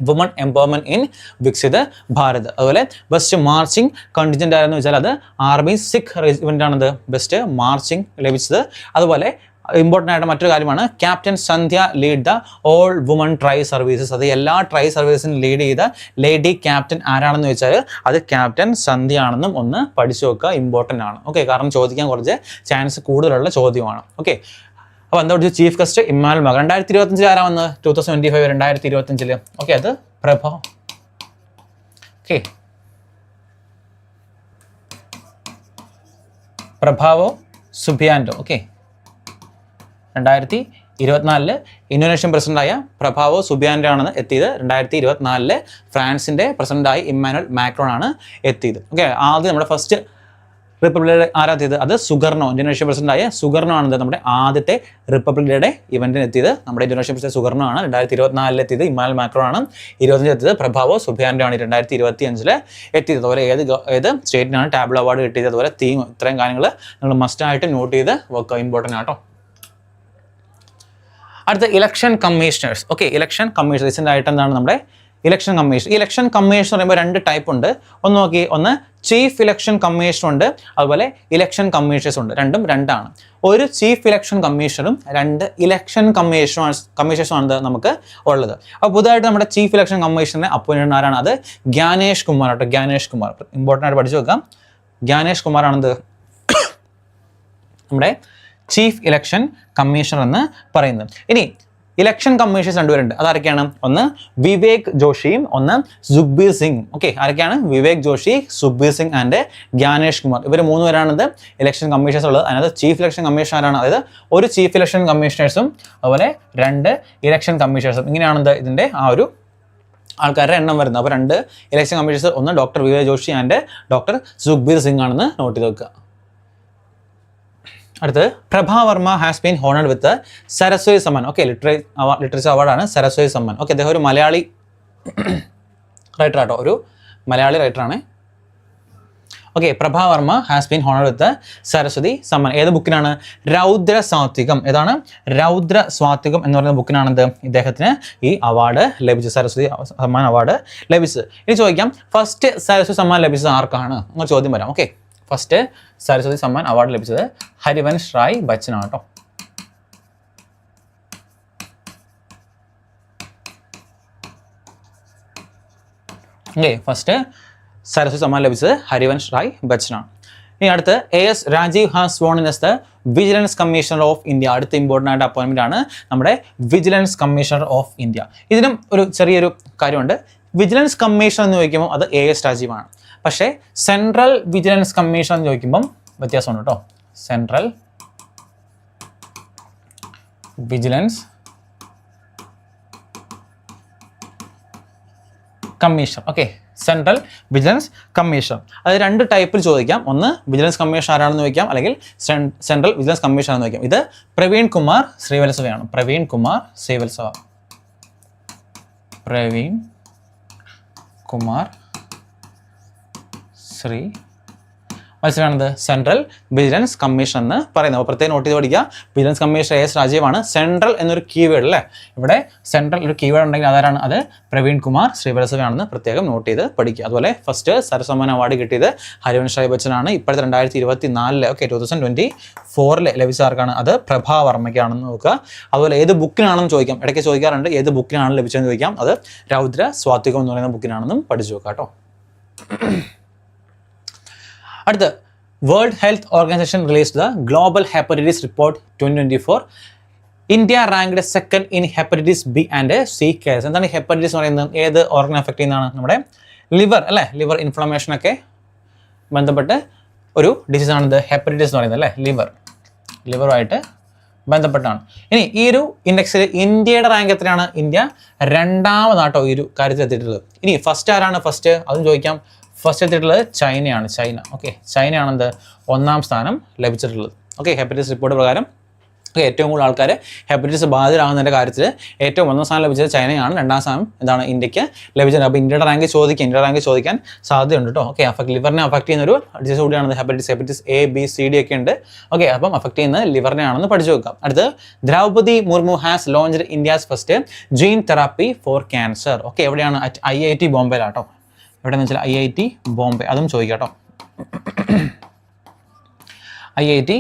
woman empowerment in Viksit Bharat. അതുപോലെ ബെസ്റ്റ് മാർച്ചിങ് കണ്ടിജന്റ് ആരെന്ന് വെച്ചാൽ അത് ആർമി സിഖ് റെജിമെന്റ് ആണത് ബെസ്റ്റ് മാർച്ചിങ് ലഭിച്ചത്. അതുപോലെ ഇമ്പോർട്ടൻ്റ് ആയിട്ട് മറ്റൊരു കാര്യമാണ് captain Sandhya lead the all woman try services. അത് എല്ലാ ട്രൈ സർവീസിനും ലീഡ് ചെയ്ത ലേഡി ക്യാപ്റ്റൻ ആരാണെന്ന് വെച്ചാൽ അത് ക്യാപ്റ്റൻ സന്ധ്യ ആണെന്നും ഒന്ന് പഠിച്ചു വെക്കുക. ഇമ്പോർട്ടൻ്റ് ആണ്. കാരണം ചോദിക്കാൻ കുറച്ച് ചാൻസ് കൂടുതലുള്ള ചോദ്യമാണ്. അപ്പോൾ എന്താ പഠിച്ചു? Chief guest Emmanuel Macron. 2025 ആരാ വന്നത്? 2025 2025 അത് പ്രഭാവോ സുബിയാൻഡോ. 2024 ഇന്തോനേഷ്യൻ പ്രസിഡന്റായ പ്രഭാവോ സുബിയാൻഡോ ആണ് എത്തിയത്. 2024 ഫ്രാൻസിൻ്റെ പ്രസിഡന്റായി ഇമ്മാനുവൽ മാക്രോൺ ആണ് എത്തിയത്. ആദ്യം നമ്മുടെ ഫസ്റ്റ് റിപ്പബ്ലിക് ഡേ ആരാത്തിയത്? അത് സുഗർണോ, ഇന്തോനേഷ്യൻ പ്രസിഡന്റായ സുഗർണോ ആണ് നമ്മുടെ ആദ്യത്തെ റിപ്പബ്ലിക് ഡേയുടെ ഇവന്റിന് എത്തിയത്. നമ്മുടെ ഇന്തോനേഷ്യൻ പ്രസിഡന്റ് സുഗർണോ ആണ്. 2024 എത്തിയത് ഇമ്മാനുവൽ മാക്രോൺ ആണ്. 2025 എത്തിയത് പ്രഭാവോ സുബിയാൻഡോ ആണ് 2025 എത്തിയത്. അതുപോലെ ഏത് സ്റ്റേറ്റിനാണ് ടാബ്ലോ അവാർഡ് കിട്ടിയത്, അതുപോലെ തീം, ഇത്രയും കാര്യങ്ങൾ നിങ്ങൾ മസ്റ്റായിട്ട് നോട്ട് ചെയ്ത് വെക്കുക. ഇമ്പോർട്ടൻ്റ് ആട്ടോ. അടുത്ത election commissioners. Okay, election commission recent ആയിട്ട് എന്താണ് നമ്മുടെ ഇലക്ഷൻ കമ്മീഷൻ. ഈ ഇലക്ഷൻ കമ്മീഷൻ എന്ന് പറയുമ്പോൾ 2 ടൈപ്പ് ഉണ്ട്. ഒന്ന് നോക്കി, ഒന്ന് ചീഫ് ഇലക്ഷൻ കമ്മീഷണർ ഉണ്ട്, അതുപോലെ ഇലക്ഷൻ കമ്മീഷണേഴ്സ് ഉണ്ട്. രണ്ടും രണ്ടാണ്. ഒരു ചീഫ് ഇലക്ഷൻ കമ്മീഷണറും 2 ഇലക്ഷൻ കമ്മീഷണേഴ്സുമാണ് നമുക്ക് ഉള്ളത്. അപ്പോൾ പുതുതായിട്ട് നമ്മുടെ ചീഫ് ഇലക്ഷൻ കമ്മീഷണറെ അപ്പോയിൻറ്റ് ആരാണ്? അത് ജ്ഞാനേഷ് കുമാർ ആട്ടോ. ജ്ഞാനേഷ് കുമാർ ഇമ്പോർട്ടൻ്റ് ആയിട്ട് പഠിച്ചു വെക്കാം. ജ്ഞാനേഷ് കുമാർ ആണെന്ത് നമ്മുടെ ചീഫ് ഇലക്ഷൻ കമ്മീഷണർ എന്ന് പറയുന്നത്. ഇനി ഇലക്ഷൻ കമ്മീഷൻസ് 2 പേരുണ്ട്. അതാരൊക്കെയാണ്? ഒന്ന് വിവേക് ജോഷിയും ഒന്ന് സുഖ്ബീർ സിംഗും. ഓക്കെ, ആരൊക്കെയാണ്? വിവേക് ജോഷി, സുഖ്ബീർ സിംഗ് ആൻഡ് ജ്ഞാനേഷ് കുമാർ. ഇവർ 3 പേരാണിത് ഇലക്ഷൻ കമ്മീഷൻസ് ഉള്ളത്. അതിനകത്ത് ചീഫ് ഇലക്ഷൻ കമ്മീഷണറാണ്, അതായത് ഒരു ചീഫ് ഇലക്ഷൻ കമ്മീഷണേഴ്സും അതുപോലെ 2 ഇലക്ഷൻ കമ്മീഷണേഴ്സും. ഇങ്ങനെയാണിത് ഇതിൻ്റെ ആ ഒരു ആൾക്കാരുടെ എണ്ണം വരുന്നത്. അപ്പോൾ 2 ഇലക്ഷൻ കമ്മീഷൻസ്, ഒന്ന് doctor Vivek Joshi and doctor Sukhbir Singh ആണെന്ന് നോട്ട് ചെയ്ത് വെക്കുക. അടുത്ത് Prabha Varma has been honoured with Saraswati Samman. Okay, literature അവാർഡാണ് സരസ്വതി സമ്മാൻ. ഓക്കെ, അദ്ദേഹം ഒരു മലയാളി റൈറ്റർ ആട്ടോ, ഒരു മലയാളി റൈറ്ററാണ്. Okay, Prabha Varma has been honoured with Saraswati Samman. ഏത് ബുക്കിനാണ്? രൗദ്ര സ്വാത്വികം. ഏതാണ്? രൗദ്ര സ്വാത്വികം എന്ന് പറയുന്ന ബുക്കിനാണെന്ത് ഇദ്ദേഹത്തിന് ഈ അവാർഡ് ലഭിച്ചത്, സരസ്വതി സമ്മാൻ അവാർഡ് ലഭിച്ചത്. ഇനി ചോദിക്കാം, ഫസ്റ്റ് സരസ്വതി സമ്മാൻ ലഭിച്ചത് ആർക്കാണ്? അങ്ങനെ ചോദ്യം വരാം. Okay, first Saraswati Samman award ലഭിച്ചത് ഹരിവൻഷ് റായ് ബച്ചനാണ് കേട്ടോ. ഓക്കെ, ഫസ്റ്റ് സരസ്വതി സമ്മാൻ ലഭിച്ചത് ഹരിവൻഷ് റായ് ബച്ചനാണ്. ഇനി അടുത്ത് AS Rajiv has sworn in as the vigilance commissioner of India. അടുത്ത ഇമ്പോർട്ടൻ്റ് ആയിട്ട് അപ്പോയിൻമെൻ്റ് ആണ് നമ്മുടെ വിജിലൻസ് കമ്മീഷണർ ഓഫ് ഇന്ത്യ. ഇതിനും ഒരു ചെറിയൊരു കാര്യമുണ്ട്. വിജിലൻസ് കമ്മീഷൻ എന്ന് ചോദിക്കുമ്പോൾ അത് AS രാജീവാണ്. പക്ഷേ സെൻട്രൽ വിജിലൻസ് കമ്മീഷൻ എന്ന് ചോദിക്കുമ്പം വ്യത്യാസമുണ്ട് കേട്ടോ. Central vigilance commission. Okay, central vigilance commission. അത് 2 ടൈപ്പിൽ ചോദിക്കാം. ഒന്ന് വിജിലൻസ് കമ്മീഷൻ ആരാണെന്ന് ചോദിക്കാം, അല്ലെങ്കിൽ സെൻട്രൽ വിജിലൻസ് കമ്മീഷൻ ആണെന്ന് ചോദിക്കാം. ഇത് പ്രവീൺ കുമാർ ശ്രീവത്സവയാണ്. പ്രവീൺ കുമാർ ശ്രീവത്സവ. പ്രവീൺ കുമാർ ശ്രീ മത്സരമാണത് സെൻട്രൽ വിജിലൻസ് കമ്മീഷൻ എന്ന് പറയുന്നത്. പ്രത്യേകം നോട്ട് ചെയ്ത് പഠിക്കുക. വിജിലൻസ് കമ്മീഷണർ AS രാജീവാണ്. സെൻട്രൽ എന്നൊരു കീവേഡ് അല്ലേ, ഇവിടെ സെൻട്രൽ ഒരു കീവേഡ് ഉണ്ടെങ്കിൽ അതാരാണ്? അത് പ്രവീൺ കുമാർ ശ്രീവത്സവയാണെന്ന് പ്രത്യേകം നോട്ട് ചെയ്ത് പഠിക്കുക. അതുപോലെ ഫസ്റ്റ് സരസ്വതി സമ്മാൻ അവാർഡ് കിട്ടിയത് ഹരിവൻഷ് റായ് ബച്ചനാണ്. ഇപ്പോഴത്തെ 2024 ഓക്കെ 2024 ലഭിച്ച ആർക്കാണ്? അത് പ്രഭാ വർമ്മയ്ക്കാണെന്ന് നോക്കുക. അതുപോലെ ഏത് ബുക്കിനാണെന്ന് ചോദിക്കാം, ഇടയ്ക്ക് ചോദിക്കാറുണ്ട് ഏത് ബുക്കിനാണ് ലഭിച്ചതെന്ന് ചോദിക്കാം. അത് രൗദ്ര സ്വാത്വികം എന്ന് പറയുന്ന ബുക്കിനാണെന്നും പഠിച്ചു വെക്കാം കേട്ടോ. അടുത്ത world health organisation released the global hepatitis report 2024. India ranked 2nd in hepatitis B and C case. എന്താണ് ഹെപ്പറ്റൈറ്റിസ് എന്ന് പറയുന്നത്? ഏത് ഓർഗൻ എഫക്ട് ചെയ്യുന്നതാണ്? നമ്മുടെ ലിവർ അല്ലേ, ലിവർ ഇൻഫ്ലമേഷനൊക്കെ ബന്ധപ്പെട്ട് ഒരു ഡിസീസാണ് ഇത് ഹെപ്പറ്റൈറ്റിസ് എന്ന് പറയുന്നത് അല്ലേ. ലിവറുമായിട്ട് ബന്ധപ്പെട്ടാണ്. ഇനി ഈ ഒരു ഇൻഡെക്സിൽ ഇന്ത്യയുടെ റാങ്ക് എത്രയാണ്? ഇന്ത്യ 2ാമതാട്ടോ ഈ ഒരു കാര്യത്തിൽ എത്തിയിട്ടുള്ളത്. ഇനി ഫസ്റ്റ് ആരാണ്? ഫസ്റ്റ് അതും ചോദിക്കാം. ഫസ്റ്റ് എത്തിയിട്ടുള്ളത് ചൈനയാണ്. ചൈന. ഓക്കെ, ചൈനയാണെന്ത് 1ാം സ്ഥാനം ലഭിച്ചിട്ടുള്ളത്. ഓക്കെ, ഹെപ്പറ്റൈറ്റിസ് റിപ്പോർട്ട് പ്രകാരം ഏറ്റവും കൂടുതൽ ആൾക്കാർ ഹെപ്പറ്റൈറ്റിസ് ബാധിതരാകുന്നതിൻ്റെ കാര്യത്തിൽ ഏറ്റവും 1ാം സ്ഥാനം ലഭിച്ചത് ചൈനയാണ്. 2ാം സ്ഥാനം എന്താണ് ഇന്ത്യക്ക് ലഭിച്ചത്. അപ്പോൾ ഇന്ത്യയുടെ റാങ്ക് ചോദിക്കാൻ സാധ്യതയുണ്ട് കേട്ടോ. ഓക്കെ, ലിവറിനെ അഫക്ട് ചെയ്യുന്ന ഒരു ഡിസീസ് കൂടിയാണ് hepatitis A B C D ഒക്കെ ഉണ്ട്. ഓക്കെ, അപ്പം അഫക്ട് ചെയ്യുന്നത് ലിവറിനെയാണെന്ന് പഠിച്ചു വെക്കാം. അടുത്ത് Draupadi Murmu has launched India's first gene therapy for cancer. Okay, എവിടെയാണ്? അറ്റ് IIT ബോംബെയിലാട്ടോ. എവിടെയെന്ന് വെച്ചാൽ IIT ബോംബെ. അതും ചോദിക്കാം കേട്ടോ. IIT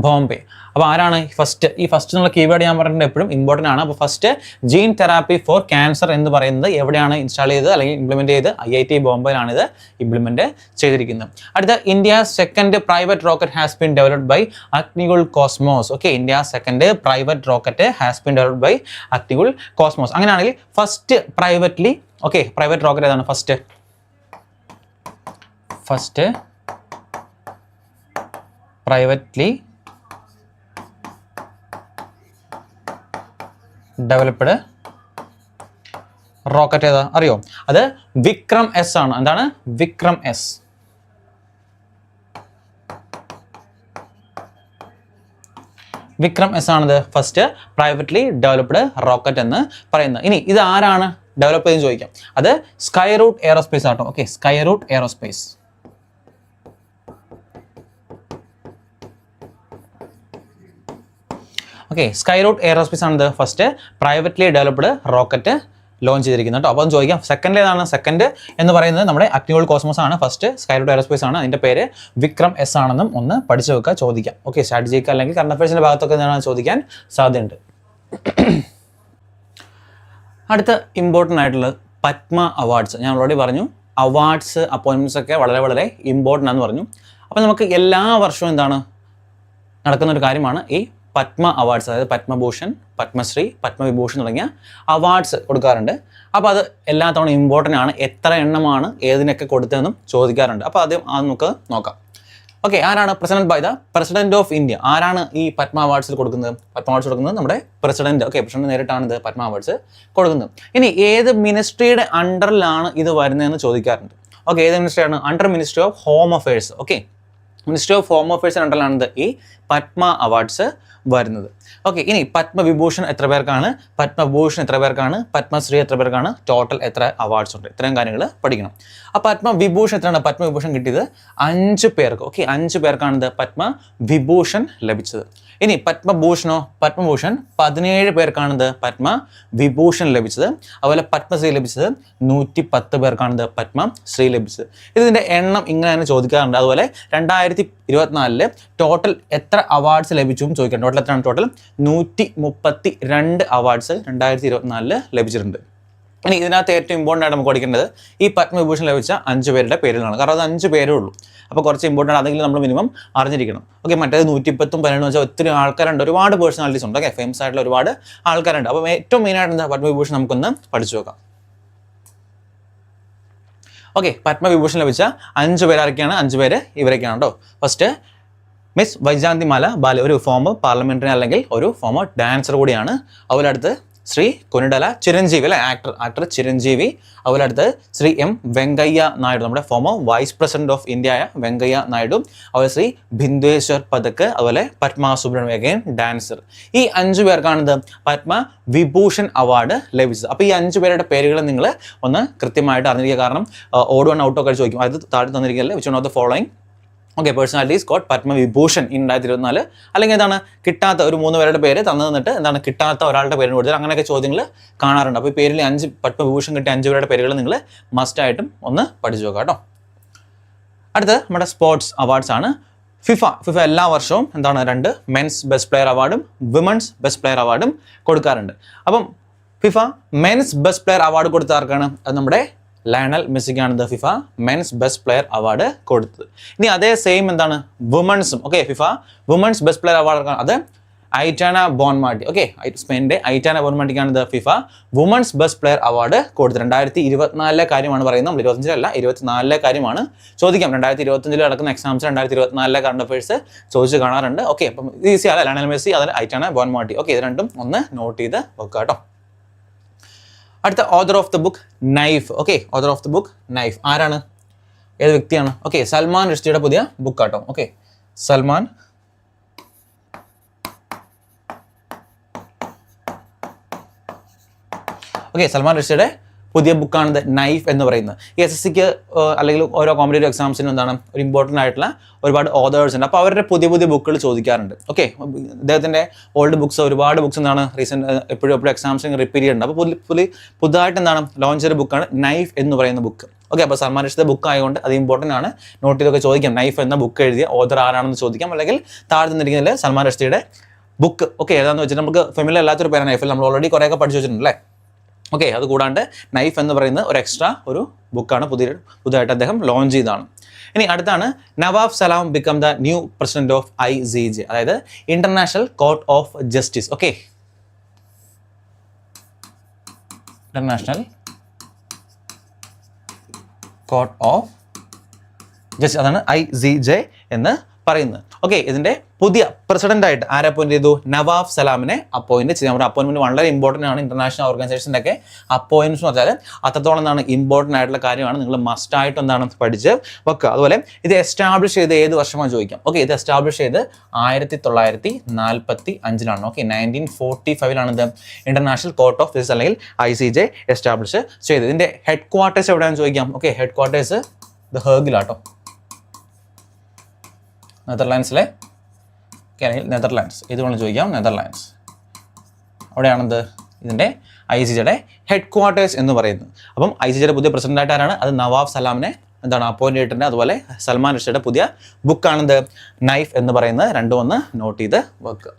ബോംബെ. അപ്പോൾ ആരാണ് ഫസ്റ്റ്? ഈ ഫസ്റ്റ് എന്നുള്ള കീവേഡ് ഞാൻ പറഞ്ഞിട്ട് എപ്പോഴും ഇമ്പോർട്ടൻ്റ് ആണ്. അപ്പോൾ first gene therapy for cancer എന്ന് പറയുന്നത് എവിടെയാണ് ഇൻസ്റ്റാൾ ചെയ്തത് അല്ലെങ്കിൽ ഇംപ്ലിമെൻറ്റ് ചെയ്ത്? IIT ബോംബെയിലാണ് ഇത് ഇംപ്ലിമെൻറ്റ് ചെയ്തിരിക്കുന്നത്. അടുത്ത India 2nd private rocket has been developed by Agnikul Cosmos. Okay, India 2nd private rocket has been developed by Agnikul Cosmos. അങ്ങനെയാണെങ്കിൽ ഫസ്റ്റ് പ്രൈവറ്റ്ലി പ്രൈവറ്റ് റോക്കറ്റ് ഏതാണ്? ഫസ്റ്റ് പ്രൈവറ്റ്ലി ഡെവലപ്ഡ് റോക്കറ്റ് ഏതാ അറിയോ? അത് വിക്രം S ആണ്. എന്താണ്? വിക്രം S. വിക്രം S ആണിത് ഫസ്റ്റ് പ്രൈവറ്റ്ലി ഡെവലപ്ഡ് റോക്കറ്റ് എന്ന് പറയുന്നത്. ഇനി ഇത് ആരാണ് ഡെവലപ്പ് ചെയ്തെന്ന് ചോദിക്കാം. അത് സ്കൈ റൂട്ട് എയറോസ്പേസ് ആട്ടോ. Okay, Skyroot Aerospace. Okay, Skyroot aerospace ആണ് first privately developed rocket launch ചെയ്തിരിക്കുന്നത് കേട്ടോ. അപ്പം ചോദിക്കാം സെക്കൻഡ് ഏതാണ്? സെക്കൻഡ് എന്ന് പറയുന്നത് നമ്മുടെ അഗ്നിവേൾഡ് കോസ്മോസ് ആണ്. ഫസ്റ്റ് സ്കൈറൂട്ട് എയറോസ്പേസ് ആണ്. അതിൻ്റെ പേര് വിക്രം എസ് ആണെന്നും ഒന്ന് പഠിച്ചു വെക്കുക, ചോദിക്കാം. ഓക്കെ, സ്ട്രാറ്റജിക്ക് അല്ലെങ്കിൽ കറണ്ട് അഫയേഴ്സിൻ്റെ ഭാഗത്തൊക്കെ എന്താണ് ചോദിക്കാൻ സാധ്യതയുണ്ട്. അടുത്ത ഇമ്പോർട്ടൻ്റ് ആയിട്ടുള്ളത് പത്മ അവാർഡ്സ്. ഞാൻ ഓൾറെഡി പറഞ്ഞു അവാർഡ്സ് അപ്പോയിൻമെൻറ്റ്സ് ഒക്കെ വളരെ വളരെ ഇമ്പോർട്ടൻ്റ് ആണെന്ന് പറഞ്ഞു. അപ്പോൾ നമുക്ക് എല്ലാ വർഷവും എന്താണ് നടക്കുന്ന ഒരു കാര്യമാണ് ഈ പത്മ അവാർഡ്സ്. അതായത് പത്മഭൂഷൺ, പത്മശ്രീ, പത്മവിഭൂഷൺ തുടങ്ങിയ അവാർഡ്സ് കൊടുക്കാറുണ്ട്. അപ്പോൾ അത് എല്ലാ തവണ ഇമ്പോർട്ടൻ്റ് ആണ്. എത്ര എണ്ണമാണ് ഏതിനൊക്കെ കൊടുത്തതെന്നും ചോദിക്കാറുണ്ട്. അപ്പോൾ ആദ്യം നമുക്ക് നോക്കാം. ഓക്കെ, ആരാണ് president by the president of India? ആരാണ് ഈ പത്മ അവാർഡ്സിൽ കൊടുക്കുന്നത്? പത്മ അവാർഡ്സ് കൊടുക്കുന്നത് നമ്മുടെ പ്രസിഡന്റ്. ഓക്കെ, പ്രസിഡന്റ് നേരിട്ടാണ് ഇത് പത്മ അവാർഡ്സ് കൊടുക്കുന്നത്. ഇനി ഏത് മിനിസ്ട്രിയുടെ അണ്ടറിലാണ് ഇത് വരുന്നതെന്ന് ചോദിക്കാറുണ്ട്. ഓക്കെ, ഏത് മിനിസ്ട്രിയാണ്? Under ministry of home affairs. Okay, ministry of home അഫയേഴ്സിന് അണ്ടറിലാണ് ഈ പത്മ അവാർഡ്സ് വരുന്നത്. ഓക്കെ, ഇനി പത്മവിഭൂഷൺ എത്ര പേർക്കാണ്? പത്മഭൂഷൺ എത്ര പേർക്കാണ്? പത്മശ്രീ എത്ര പേർക്കാണ്? ടോട്ടൽ എത്ര അവാർഡ്സ് ഉണ്ട്? ഇത്രയും കാര്യങ്ങൾ പഠിക്കണം. അപ്പോൾ പത്മവിഭൂഷൺ എത്രയാണ്? പത്മവിഭൂഷൺ കിട്ടിയത് 5 പേർക്ക്. ഓക്കെ, 5 പേർക്കാണ് ഇത് പത്മവിഭൂഷൺ ലഭിച്ചത്. ഇനി പത്മഭൂഷണോ? പത്മഭൂഷൺ 17 പേർക്കാണിത് പത്മവിഭൂഷൺ ലഭിച്ചത്. അതുപോലെ പത്മശ്രീ ലഭിച്ചത് 110 പേർക്കാണിത് പത്മശ്രീ ലഭിച്ചത്. ഇതിൻ്റെ എണ്ണം ഇങ്ങനെ തന്നെ ചോദിക്കാറുണ്ട്. അതുപോലെ 2024 ടോട്ടൽ എത്ര അവാർഡ്സ് ലഭിച്ചു എന്ന് ചോദിക്കാം. ടോട്ടൽ എത്രയാണ്? ടോട്ടൽ 132 അവാർഡ്സ് 2024 ലഭിച്ചിട്ടുണ്ട്. ഇനി ഇതിനകത്ത് ഏറ്റവും ഇമ്പോർട്ടൻ്റ് ആയിട്ട് നമുക്ക് പഠിക്കേണ്ടത് ഈ പത്മവിഭൂഷൺ ലഭിച്ച 5 പേരുടെ പേരുകളാണ്. കാരണം അത് 5 പേരേ ഉള്ളൂ. അപ്പോൾ കുറച്ച് ഇമ്പോർട്ടൻ്റ് അതെങ്കിലും നമ്മൾ മിനിമം അറിഞ്ഞിരിക്കണം. ഓക്കെ, മറ്റേത് 110 12 വെച്ചാൽ ഒത്തിരി ആൾക്കാരുണ്ട്, ഒരുപാട് പേഴ്സണാലിറ്റീസ് ഉണ്ട്. ഓക്കെ, ഫേമസ് ആയിട്ടുള്ള ഒരുപാട് ആൾക്കാരുണ്ട്. അപ്പോൾ ഏറ്റവും മെയിനായിട്ട് എന്താ പത്മവിഭൂഷൺ നമുക്കൊന്ന് പഠിച്ചു നോക്കാം. ഓക്കെ, പത്മവിഭൂഷൺ ലഭിച്ച 5 പേര് ആരൊക്കെയാണ്? 5 പേര് ഇവരൊക്കെയാണ് കേട്ടോ. ഫസ്റ്റ് മിസ് വൈജാന്തിമാല ബാല, ഒരു ഫോമർ പാർലമെന്ററി അല്ലെങ്കിൽ ഒരു ഫോമർ ഡാൻസർ കൂടിയാണ്. അതുപോലെ അടുത്ത് ശ്രീ കൊനിഡല ചിരഞ്ജീവി അല്ലെ, ആക്ടർ ചിരഞ്ജീവി. അതുപോലെ അടുത്ത് ശ്രീ എം വെങ്കയ്യ നായിഡു, നമ്മുടെ former vice president of India ആയ വെങ്കയ്യ നായിഡു. അതുപോലെ ശ്രീ ബിന്ദേശ്വർ പഥക്, അതുപോലെ പത്മ സുബ്രഹ്മണ്യം അഗൈൻ ഡാൻസർ. ഈ 5 പേർക്കാണിത് പത്മവിഭൂഷൺ അവാർഡ് ലഭിച്ചത്. അപ്പോൾ ഈ 5 പേരുടെ പേരുകൾ നിങ്ങൾ ഒന്ന് കൃത്യമായിട്ട് അറിഞ്ഞിരിക്കുക. കാരണം ഓഡ് വൺ ഔട്ട് ഒക്കെ ചോദിക്കും. അത് താഴെ തന്നിരിക്കുകയല്ലേ, which one of the following okay personalities got Padma Vibhushan in 2024. അല്ലെങ്കിൽ എന്താണ് കിട്ടാത്ത ഒരു 3 പേരുടെ പേര് തന്നിട്ട് എന്താണ് കിട്ടാത്ത ഒരാളുടെ പേരിന് കൊടുത്തത്, അങ്ങനെയൊക്കെ ചോദ്യങ്ങൾ കാണാറുണ്ട്. അപ്പോൾ ഈ പേരിൽ 5 പത്മവിഭൂഷൺ കിട്ടിയ 5 പേരുടെ പേരുകൾ നിങ്ങൾ മസ്റ്റായിട്ടും ഒന്ന് പഠിച്ചു നോക്കാം കേട്ടോ. അടുത്ത് നമ്മുടെ സ്പോർട്സ് അവാർഡ്സ് ആണ്. ഫിഫ എല്ലാ വർഷവും എന്താണ് 2 മെൻസ് ബെസ്റ്റ് പ്ലെയർ അവാർഡും വിമൻസ് ബെസ്റ്റ് പ്ലെയർ അവാർഡും കൊടുക്കാറുണ്ട്. അപ്പം FIFA men's best player award കൊടുത്ത ആർക്കാണ്? അത് നമ്മുടെ ലയണൽ മെസ്സിക്കാണ് FIFA men's best player award കൊടുത്തത്. ഇനി അതേ സെയിം എന്താണ് വുമൺസും. Okay, FIFA women's best player award അത് ഐറ്റാന ബോൺമാട്ടി. ഓക്കെ, സ്പെയിനിന്റെ ഐറ്റാന ബോൺമാട്ടിക്കാണ് FIFA women's best player award കൊടുത്തത്. 2024 കാര്യമാണ് പറയുന്നത്, നമ്മൾ 25 24 കാര്യമാണ് ചോദിക്കാം. 2025 നടക്കുന്ന എക്സാംസ് 2024 കറണ്ട് അഫയേഴ്സ് ചോദിച്ച് കാണാറുണ്ട്. ഓക്കെ, അപ്പം ഈസി അല്ല, ലയണൽ മെസ്സി അതിൽ ഐറ്റാന ബോൺമാട്ടി. ഓക്കെ, ഇത് രണ്ടും ഒന്ന് നോട്ട് ചെയ്ത് വെക്കുക കേട്ടോ. അടുത്ത author of the book knife. Okay, author of the book knife ആരാണ്? ഏത് വ്യക്തിയാണ്? ഓക്കെ, സൽമാൻ റുഷ്ദിയുടെ പുതിയ ബുക്ക് ആട്ടോ. ഓക്കെ, സൽമാൻ റുഷ്ദിയുടെ പുതിയ ബുക്കാണ് നൈഫ് എന്ന് പറയുന്നത്. ഈ SSCക്ക് അല്ലെങ്കിൽ ഓരോ കോമ്പറ്റേറ്റീവ് എക്സാംസിനും എന്താണ് ഒരു ഇമ്പോർട്ടൻ്റ് ആയിട്ടുള്ള ഒരുപാട് ഓതേഴ്സ് ഉണ്ട്. അപ്പോൾ അവരുടെ പുതിയ ബുക്കുകൾ ചോദിക്കാറുണ്ട്. ഓക്കെ, അദ്ദേഹത്തിൻ്റെ ഓൾഡ് ബുക്സ് ഒരുപാട് ബുക്സ് എന്താണ് റീസെൻറ്റ് എപ്പോഴും എക്സാംസിന് റിപ്പീറ്റ് ചെയ്യുന്നുണ്ട്. അപ്പോൾ പുതുതായിട്ട് എന്താണ് ലോഞ്ച് ചെയ്ത ബുക്കാണ് നൈഫ് എന്ന് പറയുന്ന ബുക്ക്. ഓക്കെ, അപ്പോൾ സൽമാൻ റുഷ്ദിയുടെ ബുക്ക് ആയതുകൊണ്ട് അത് ഇമ്പോർട്ടൻ്റ് ആണ്, നോട്ട് ചെയ്തൊക്കെ ചോദിക്കാം. നൈഫ് എന്ന ബുക്ക് എഴുതിയ ഓതർ ആരാണെന്ന് ചോദിക്കാം. അല്ലെങ്കിൽ താഴെ നിന്നിരിക്കുന്നതിൽ സൽമാൻ റുഷ്ദിയുടെ ബുക്ക്. ഓക്കെ, ഏതാണെന്ന് വെച്ചിട്ട് നമുക്ക് ഫെമിലിയർ അല്ലാത്തൊരു പേരാണ് നൈഫിൽ, നമ്മൾ ഓൾറെഡി കുറേയൊക്കെ പഠിച്ചു വെച്ചിട്ടുണ്ട് അല്ലേ. ഓക്കെ, അതുകൂടാണ്ട് നൈഫ് എന്ന് പറയുന്ന ഒരു എക്സ്ട്രാ ഒരു ബുക്കാണ് പുതുതായിട്ട് അദ്ദേഹം ലോഞ്ച് ചെയ്തതാണ്. ഇനി അടുത്താണ് Nawaf Salam become the new president of ICJ, അതായത് International Court of Justice. Okay, International Court of Justice, അതാണ് ICJ എന്ന് പറയുന്നത്. ഓക്കെ, ഇതിന്റെ പുതിയ പ്രസിഡന്റ് ആയിട്ട് ആരെ അപ്പോയിന്റ് ചെയ്തു? നവാബ് സലാമിനെ അപ്പോയിന്റ് ചെയ്തു. നമ്മുടെ അപ്പോയിന്റ്മെന്റ് വളരെ ഇമ്പോർട്ടൻ്റ് ആണ്. ഇന്റർനാഷണൽ ഓർഗനൈസേഷൻ്റെ ഒക്കെ അപ്പോയിന്റ്സ് എന്ന് പറഞ്ഞാൽ അത്രത്തോളം എന്താണ് ഇമ്പോർട്ടൻ്റ് ആയിട്ടുള്ള കാര്യമാണ്. നിങ്ങൾ മസ്റ്റ് ആയിട്ട് എന്താണ് പഠിച്ച് വെക്കുക. അതുപോലെ ഇത് എസ്റ്റാബ്ലിഷ് ചെയ്ത് ഏത് വർഷമാണ് ചോദിക്കാം. ഓക്കെ, ഇത് എസ്റ്റാബ്ലിഷ് ചെയ്ത് 1945 ഓക്കെ, 1945 ഇത് ഇന്റർനാഷണൽ കോർട്ട് ഓഫ് ജസ്റ്റിസ് അല്ലെങ്കിൽ ICJ എസ്റ്റാബ്ലിഷ് ചെയ്തത്. ഇതിന്റെ ഹെഡ് ക്വാർട്ടേഴ്സ് എവിടെയാണെന്ന് ചോദിക്കാം. ഓക്കെ, ഹെഡ് ക്വാർട്ടേഴ്സ് ദ ഹേഗിലാട്ടോ, നെതർലാൻഡ്സിലെ നെതർലാൻഡ്സ്. ഇത് വേണം ചോദിക്കാം, നെതർലാൻഡ്സ്. അവിടെയാണെന്ത് ഇതിൻ്റെ ICJ ഹെഡ് ക്വാർട്ടേഴ്സ് എന്ന് പറയുന്നത്. അപ്പം ICJ പുതിയ പ്രസിഡൻ്റായിട്ട് ആരാണ്? അത് നവാബ് സലാമിനെ എന്താണ് അപ്പോയിൻ്റ് ചെയ്തിട്ടുണ്ട്. അതുപോലെ സൽമാൻ റുഷ്ദിയുടെ പുതിയ ബുക്കാണെന്ത് നൈഫ് എന്ന് പറയുന്നത്. രണ്ടും ഒന്ന് നോട്ട് ചെയ്ത് വെക്കുക.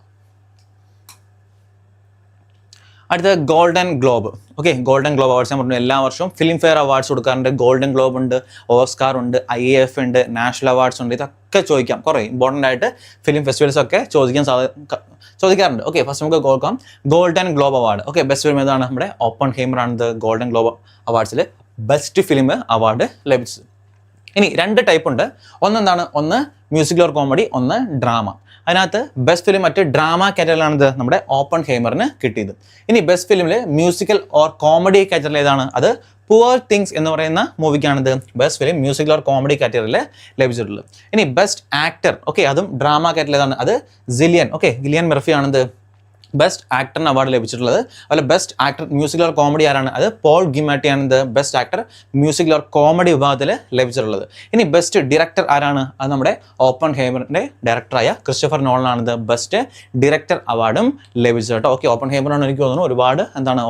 അടുത്ത golden globe. Okay, golden globe awards ഞാൻ പറഞ്ഞു എല്ലാ വർഷവും ഫിലിം ഫെയർ അവാർഡ്സ് കൊടുക്കാറുണ്ട്. ഗോൾഡൻ ഗ്ലോബ് ഉണ്ട്, ഓസ്കാർ ഉണ്ട്, IAF ഉണ്ട്, നാഷണൽ അവാർഡ്സ് ഉണ്ട്. ഇതൊക്കെ ചോദിക്കാം. കുറേ ഇമ്പോർട്ടൻ്റ് ആയിട്ട് ഫിലിം ഫെസ്റ്റിവൽസ് ഒക്കെ ചോദിക്കാറുണ്ട്. ഓക്കെ, ഫസ്റ്റ് നമുക്ക് നോക്കാം Golden Globe award. Okay, best film ഏതാണ്? നമ്മുടെ ഓപ്പൺഹൈമർ ആണ് ഗോൾഡൻ ഗ്ലോബ് അവാർഡ്സിൽ ബെസ്റ്റ് ഫിലിം അവാർഡ് ലഭിച്ചത്. ഇനി 2 ടൈപ്പ് ഉണ്ട്. ഒന്ന് മ്യൂസിക്കൽ ഓർ കോമഡി, ഒന്ന് ഡ്രാമ. അതിനകത്ത് ബെസ്റ്റ് ഫിലിം മറ്റ് ഡ്രാമ കാറ്റഗറിയിലാണിത് നമ്മുടെ ഓപ്പൺഹൈമറിന് കിട്ടിയത്. ഇനി ബെസ്റ്റ് ഫിലിമിൽ മ്യൂസിക്കൽ ഓർ കോമഡി കാറ്റഗറിയിൽ ഏതാണ്? അത് പുവർ തിങ്സ് എന്ന് പറയുന്ന മൂവിക്കാണിത് best film musical or comedy കാറ്റഗറിയിൽ ലഭിച്ചിട്ടുള്ളത്. ഇനി ബെസ്റ്റ് ആക്ടർ, ഓക്കെ, അതും ഡ്രാമ കാറ്റഗറിയിൽ ഏതാണ്? അത് സിലിയൻ. ഓക്കെ, ഗിലിയൻ മെർഫി ആണിത് ബെസ്റ്റ് ആക്ടറിന് അവാർഡ് ലഭിച്ചിട്ടുള്ളത്. അതുപോലെ best actor musical or comedy ആരാണ്? അത് പോൾ ഗിമാറ്റി ആണ് best actor musical or comedy വിഭാഗത്തിൽ ലഭിച്ചിട്ടുള്ളത്. ഇനി ബെസ്റ്റ് ഡയറക്ടർ ആരാണ്? അത് നമ്മുടെ ഓപ്പൺഹൈമറിൻ്റെ ഡയറക്ടറായ ക്രിസ്റ്റഫർ നോളൻ ആണ് ബെസ്റ്റ് ഡയറക്ടർ അവാർഡും ലഭിച്ചത് കേട്ടോ. ഓക്കെ, ഓപ്പൺഹൈമറാണ് എനിക്ക് തോന്നുന്നു ഒരുപാട്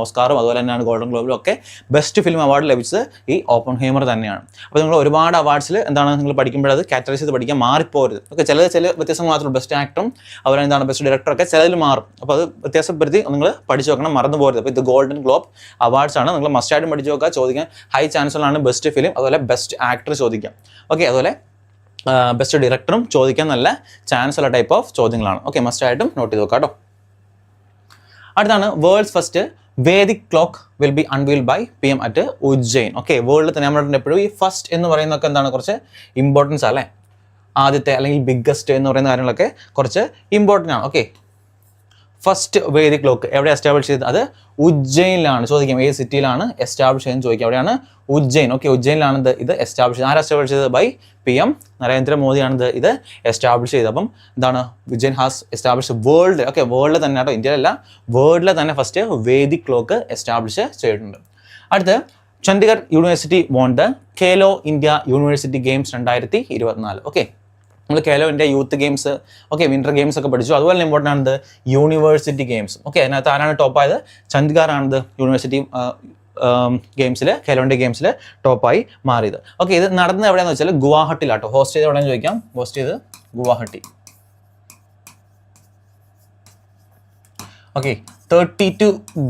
ഓസ്കാറും അതുപോലെ തന്നെയാണ് ഗോൾഡൻ ഗ്ലോബിലും ഒക്കെ ബെസ്റ്റ് ഫിലിം അവാർഡ് ലഭിച്ചത് ഈ ഓപ്പൺഹൈമർ തന്നെയാണ്. അപ്പോൾ നിങ്ങൾ ഒരുപാട് അവാർഡ്സിൽ നിങ്ങൾ പഠിക്കുമ്പോഴത് കാറ്റഗറൈസ് ചെയ്ത് പഠിക്കാൻ മാറിപ്പോരുത്. ഓക്കെ, ചില വ്യത്യാസങ്ങൾ മാത്രമേ ബെസ്റ്റ് ആക്ടറും അതുപോലെ ബെസ്റ്റ് ഡയറക്ടറൊക്കെ ചിലതിൽ മാറും. അപ്പോൾ അത് വ്യത്യാസപ്പെടുത്തി നിങ്ങൾ പഠിച്ചു വെക്കണം, മറന്നു പോകരുത്. അപ്പോൾ ഇത് ഗോൾഡൻ ഗ്ലോബ് അവാർഡ്സ് ആണ്. നിങ്ങൾ മസ്റ്റായിട്ടും പഠിച്ചു വെക്കുക. ചോദിക്കാൻ ഹൈ ചാൻസുകളാണ് ബെസ്റ്റ് ഫിലിം അതുപോലെ ബെസ്റ്റ് ആക്ടർ ചോദിക്കാം. ഓക്കെ, അതുപോലെ ബെസ്റ്റ് ഡയറക്ടറും ചോദിക്കാൻ നല്ല ചാൻസ് ഉള്ള ടൈപ്പ് ഓഫ് ചോദ്യങ്ങളാണ്. ഓക്കെ, മസ്റ്റായിട്ടും നോട്ട് ചെയ്ത് വെക്കാം കേട്ടോ. അടുത്താണ് world's first Vedic clock will be unveiled by PM at Ujjain. Okay, വേൾഡിൽ തന്നെ നമ്മൾ എപ്പോഴും ഈ ഫസ്റ്റ് എന്ന് പറയുന്നതൊക്കെ എന്താണ് കുറച്ച് ഇമ്പോർട്ടൻസ് അല്ലേ? ആദ്യത്തെ അല്ലെങ്കിൽ ബിഗ്ഗസ്റ്റ് എന്ന് പറയുന്ന കാര്യങ്ങളൊക്കെ കുറച്ച് ഇമ്പോർട്ടൻ്റ് ആണ്. ഓക്കെ, ഫസ്റ്റ് വേദിക് ക്ലോക്ക് എവിടെ എസ്റ്റാബ്ലിഷ് ചെയ്തത്? അത് ഉജ്ജയിനിലാണ്. ചോദിക്കാം ഏത് സിറ്റിയിലാണ് എസ്റ്റാബ്ലിഷ് ചെയ്തെന്ന് ചോദിക്കാം. അവിടെയാണ് ഉജ്ജയിൻ. ഓക്കെ, ഉജ്ജയിനിലാണ് ഇത് എസ്റ്റാബ്ലിഷ് ചെയ്തത്. ആരാ എസ്റ്റാബ്ലിഷ് ചെയ്തത്? ബൈ PM നരേന്ദ്രമോദിയാണ് ഇത് എസ്റ്റാബ്ലിഷ് ചെയ്തത്. അപ്പം എന്താണ് Ujjain has establish world. Okay, വേൾഡിൽ തന്നെ കേട്ടോ, ഇന്ത്യയിലല്ല, വേൾഡിൽ തന്നെ ഫസ്റ്റ് വേദിക് ക്ലോക്ക് എസ്റ്റാബ്ലിഷ് ചെയ്തിട്ടുണ്ട്. അടുത്ത് Chandigarh University won the Khelo India University Games 2024. Okay, നമ്മൾ Khelo India Youth Games, okay, winter games ഒക്കെ പഠിച്ചു. അതുപോലെ ഇമ്പോർട്ടൻ്റ് ആണിത് യൂണിവേഴ്സിറ്റി ഗെയിംസ്. ഓക്കെ, അതിനകത്ത് ആരാണ് ടോപ്പായത്? ചണ്ഡീഗഡ് ആണിത് യൂണിവേഴ്സിറ്റി ഗെയിംസിൽ ഖേലോ ഇന്ത്യ ഗെയിംസിൽ ടോപ്പായി മാറിയത്. ഓക്കെ, ഇത് നടന്നത് എവിടെയാണെന്ന് വെച്ചാൽ ഗുവാഹട്ടിയിലാട്ടോ. ഹോസ്റ്റ് ചെയ്ത് എവിടെയെന്ന് ചോദിക്കാം. ഹോസ്റ്റ് ചെയ്ത് ഗുവാഹട്ടി. ഓക്കെ, 32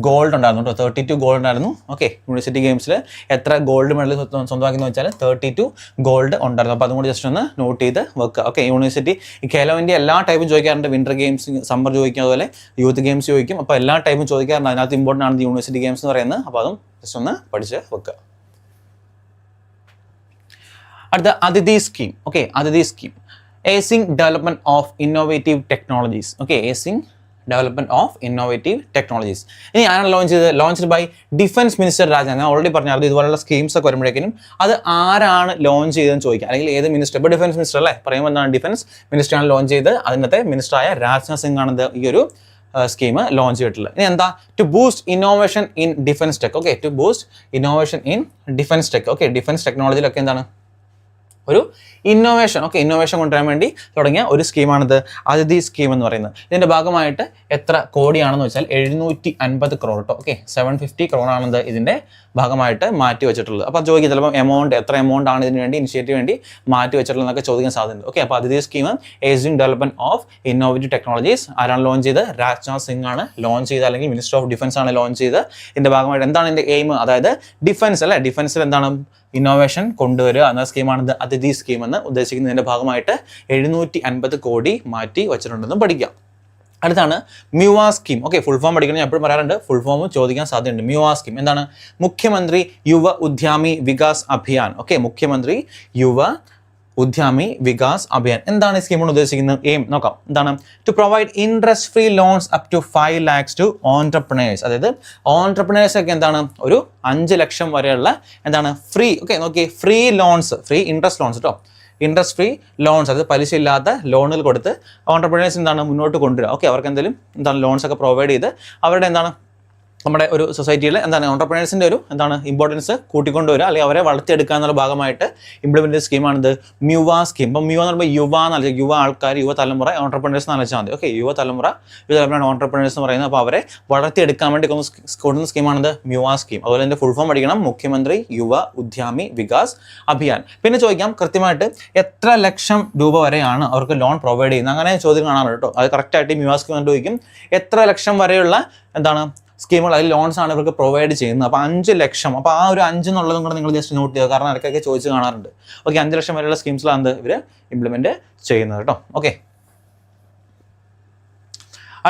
ഗോൾഡ് ഉണ്ടായിരുന്നു കേട്ടോ. 32 ഗോൾഡ് ഉണ്ടായിരുന്നു. ഓക്കെ, യൂണിവേഴ്സിറ്റി ഗെയിംസിൽ എത്ര ഗോൾഡ് മെഡൽ സ്വന്തമാക്കിയെന്ന് വെച്ചാൽ 32 ഗോൾഡ് ഉണ്ടായിരുന്നു. അപ്പോൾ അതും കൂടി ജസ്റ്റ് ഒന്ന് നോട്ട് ചെയ്ത് വെക്കുക. ഓക്കെ, യൂണിവേഴ്സിറ്റി ഈ ഖേലോ ഇന്ത്യ എല്ലാ ടൈപ്പും ചോദിക്കാറുണ്ട്. വിൻ്റർ ഗെയിംസ്, സമ്മർ ചോദിക്കും, അതുപോലെ യൂത്ത് ഗെയിംസ് ചോദിക്കും. അപ്പോൾ എല്ലാ ടൈപ്പും ചോദിക്കാറുണ്ട്. അതിനകത്ത് ഇമ്പോർട്ടൻ്റ് ആണ് യൂണിവേഴ്സിറ്റി ഗെയിംസ് എന്ന് പറയുന്നത്. അപ്പോൾ അതും ജസ്റ്റ് ഒന്ന് പഠിച്ച് വെക്കുക. അടുത്ത ADITI scheme. Okay, ADITI scheme acing development of innovative technologies. Okay, acing development of innovative technologies. ഇനി ആരാണ് launch by defence minister Rajnath. ഞാൻ ഓൾറെഡി പറഞ്ഞായിരുന്നു ഇതുപോലുള്ള സ്കീംസ് ഒക്കെ വരുമ്പോഴേക്കും അത് ആരാണ് ലോഞ്ച് ചെയ്തതെന്ന് ചോദിക്കുക, അല്ലെങ്കിൽ ഏത് മിനിസ്റ്റർ. ഇപ്പോൾ ഡിഫൻസ് മിനിസ്റ്റർ അല്ലേ പറയുമ്പോൾ എന്താണ് ഡിഫൻസ് മിനിസ്റ്ററാണ് ലോഞ്ച് ചെയ്ത്. അതിനകത്തെ മിനിസ്റ്ററായ രാജ്നാഥ് സിംഗ് ആണ് ഈ ഒരു സ്കീം ലോഞ്ച് ചെയ്തിട്ടുള്ളത്. ഇനി എന്താ? To boost innovation in defence tech. Okay, to boost innovation in defence tech. Okay, defence ടെക്നോളജിയിലൊക്കെ എന്താണ് ഒരു ഇന്നോവേഷൻ, ഓക്കെ, ഇന്നോവേഷൻ കൊണ്ടുവരാൻ വേണ്ടി തുടങ്ങിയ ഒരു സ്കീമാണിത് അതിഥി സ്കീം എന്ന് പറയുന്നത്. ഇതിൻ്റെ ഭാഗമായിട്ട് എത്ര കോടിയാണെന്ന് വെച്ചാൽ 750 crore കേട്ടോ. ഓക്കെ, 750 crore ആണെന്ന് ഇതിൻ്റെ ഭാഗമായിട്ട് മാറ്റി വെച്ചിട്ടുള്ളത്. അപ്പോൾ അത് ചോദിക്കും ചിലപ്പോൾ എത്ര എമൗണ്ട് ആണ് ഇതിന് വേണ്ടി ഇനിഷ്യേറ്റീവ് വേണ്ടി മാറ്റി വെച്ചിട്ടുള്ളതെന്നൊക്കെ ചോദിക്കാൻ സാധ്യതയുണ്ട്. ഓക്കെ, അപ്പോൾ ADITI scheme acing development of innovative technologies ആരാണ് ലോഞ്ച് ചെയ്ത്? രാജ്നാഥ് സിംഗ് ആണ് ലോഞ്ച് ചെയ്ത്, അല്ലെങ്കിൽ മിനിസ്റ്റർ ഓഫ് ഡിഫൻസ് ആണ് ലോഞ്ച് ചെയ്ത്. ഇതിൻ്റെ ഭാഗമായിട്ട് എന്താണ് ഇതിൻ്റെ എയിം? അതായത് ഡിഫൻസ് അല്ലേ, ഡിഫൻസിൽ എന്താണ് ഇന്നോവേഷൻ കൊണ്ടുവരിക എന്ന സ്കീമാണ് അതിഥി സ്കീം എന്ന് ഉദ്ദേശിക്കുന്നതിൻ്റെ ഭാഗമായിട്ട് 750 കോടി മാറ്റി വെച്ചിട്ടുണ്ടെന്ന് പഠിക്കാം. അടുത്താണ് മ്യുവ സ്കീം. ഓക്കെ, ഫുൾ ഫോം പഠിക്കണം. ഞാൻ എപ്പോഴും പറയാറുണ്ട് ഫുൾ ഫോം ചോദിക്കാൻ സാധ്യതയുണ്ട്. മ്യുവ സ്കീം എന്താണ്? മുഖ്യമന്ത്രി യുവ ഉദ്യമി വികാസ് അഭിയാൻ. ഓക്കെ, മുഖ്യമന്ത്രി യുവ ഉദ്യമി വികാസ് അഭിയാൻ. എന്താണ് ഈ സ്കീം കൊണ്ട് ഉദ്ദേശിക്കുന്നത്? എയിം നോക്കാം. എന്താണ്? To provide interest free loans up to 5 lakhs to entrepreneurs. അതായത് ഓൺട്രപ്രണേഴ്സ് ഒക്കെ എന്താണ് 5 ലക്ഷം വരെയുള്ള എന്താണ് ഫ്രീ, ഓക്കെ നോക്കി, free loans, free interest loans കേട്ടോ, ഇൻട്രസ്റ്റ് ഫ്രീ ലോൺസ്, അതായത് പലിശ ഇല്ലാത്ത ലോണുകൾ കൊടുത്ത് ഓൺട്രപ്രണേഴ്സ് എന്താണ് മുന്നോട്ട് കൊണ്ടുവരിക. ഓക്കെ, അവർക്ക് എന്തെങ്കിലും എന്താണ് ലോൺസ് ഒക്കെ പ്രൊവൈഡ് ചെയ്ത് അവരുടെ എന്താണ് നമ്മുടെ ഒരു സൊസൈറ്റിയിൽ എന്താണ് ഓൺടർപ്രണേഴ്സിൻ്റെ ഒരു എന്താണ് ഇമ്പോർട്ടൻസ് കൂട്ടിക്കൊണ്ടുവരിക, അല്ലെങ്കിൽ അവരെ വളർത്തിയെടുക്കുക എന്നുള്ള ഭാഗമായിട്ട് ഇംപ്ലിമെൻ്റ് സ്കീമാണിത് മ്യുവ സ്കീം. ഇപ്പം മ്യുവ എന്ന് പറയുമ്പോൾ യുവ ആൾക്കാർ, യുവതലമുറ ഓൺടർപ്രണേഴ്സ് എന്ന് വെച്ചാൽ മതി. ഓക്കെ, യുവതലമുറയാണ് ഓൺടർപ്രണേഴ്സ് എന്ന് പറയുന്നത്. അപ്പോൾ അവരെ വളർത്തിയെടുക്കാൻ വേണ്ടി കൊടുക്കുന്ന സ്കീമാണിത് മ്യുവ സ്കീം. അതുപോലെ എൻ്റെ ഫുൾ ഫോം പഠിക്കണം, മുഖ്യമന്ത്രി യുവ ഉദ്യമി വികാസ് അഭിയാൻ. പിന്നെ ചോദിക്കാം കൃത്യമായിട്ട് എത്ര ലക്ഷം രൂപ വരെയാണ് അവർക്ക് ലോൺ പ്രൊവൈഡ് ചെയ്യുന്നത്, അങ്ങനെ ചോദ്യം കാണാറുണ്ട് കേട്ടോ. അത് കറക്റ്റായിട്ട് മ്യുവ സ്കീം കൊണ്ട് ചോദിക്കും എത്ര ലക്ഷം വരെയുള്ള എന്താണ് സ്കീമുകൾ, അതിൽ ലോൺസ് ആണ് ഇവർക്ക് പ്രൊവൈഡ് ചെയ്യുന്നത്. അപ്പോൾ 5 ലക്ഷം. അപ്പോൾ ആ ഒരു 5 എന്നുള്ളതും കൂടെ നിങ്ങൾ ജസ്റ്റ് നോട്ട് ചെയ്യുക, കാരണം ഇടയ്ക്കൊക്കെ ചോദിച്ച് കാണാറുണ്ട്. ഓക്കെ, 5 ലക്ഷം വരെയുള്ള സ്കീംസിലാണ് ഇവർ ഇംപ്ലിമെൻറ്റ് ചെയ്യുന്നത് കേട്ടോ. ഓക്കെ,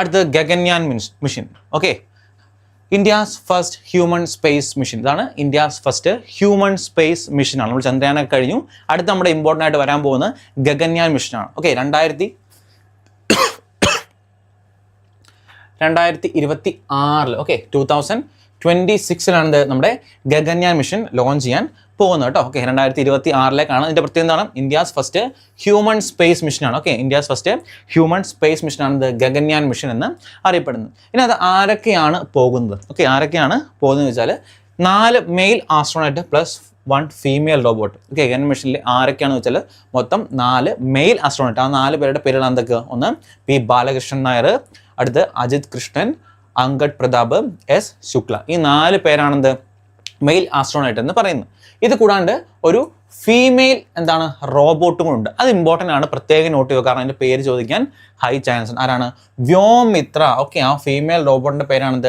അടുത്ത് Gaganyaan mission. Okay, India's first human space mission. ഇതാണ് ഇന്ത്യാസ് ഫസ്റ്റ് ഹ്യൂമൻ സ്പേസ് മിഷനാണ്. നമ്മൾ ചന്ദ്രയാനൊക്കെ കഴിഞ്ഞു. അടുത്ത് നമ്മുടെ ഇമ്പോർട്ടൻ്റ് ആയിട്ട് വരാൻ പോകുന്നത് ഗഗൻയാൻ മിഷനാണ്. ഓക്കെ, 2026 ഓക്കെ 2026 നമ്മുടെ ഗഗൻയാൻ മിഷൻ ലോഞ്ച് ചെയ്യാൻ പോകുന്നത് കേട്ടോ. ഓക്കെ, 2026 ഇതിൻ്റെ പ്രത്യേകത എന്താണ്? ഇന്ത്യാസ് ഫസ്റ്റ് ഹ്യൂമൻ സ്പേസ് മിഷനാണ്. Okay, India's first human space മിഷനാണ് ഇത് ഗഗൻയാൻ മിഷൻ എന്ന് അറിയപ്പെടുന്നത്. ഇനി അത് ആരൊക്കെയാണ് പോകുന്നത്? ഓക്കെ, ആരൊക്കെയാണ് പോകുന്നത് വെച്ചാൽ 4 male astronaut plus 1 female robot. Okay, Gaganyaan മിഷനിൽ ആരൊക്കെയാണെന്ന് വെച്ചാൽ മൊത്തം 4 മെയിൽ ആസ്ട്രോണറ്റ്. ആ 4 പേരുടെ പേരുകൾ എന്തൊക്കെയാണ്? ഒന്ന് പി ബാലകൃഷ്ണൻ നായർ, അടുത്ത് അജിത് കൃഷ്ണൻ, അങ്കഡ് പ്രതാപ്, എസ് ശുക്ല. ഈ 4 പേരാണെന്ത് മെയിൽ ആസ്ട്രോണറ്റ് എന്ന് പറയുന്നത്. ഇത് കൂടാണ്ട് ഒരു ഫീമെയിൽ എന്താണ് റോബോട്ടും ഉണ്ട്. അത് ഇമ്പോർട്ടൻ്റ് ആണ്, പ്രത്യേകം നോട്ട് ചെയ്യുക, കാരണം അതിൻ്റെ പേര് ചോദിക്കാൻ ഹൈ ചാൻസ്. ആരാണ്? വ്യോം മിത്ര. ഓക്കെ, ആ ഫീമെയിൽ റോബോട്ടിൻ്റെ പേരാണിത്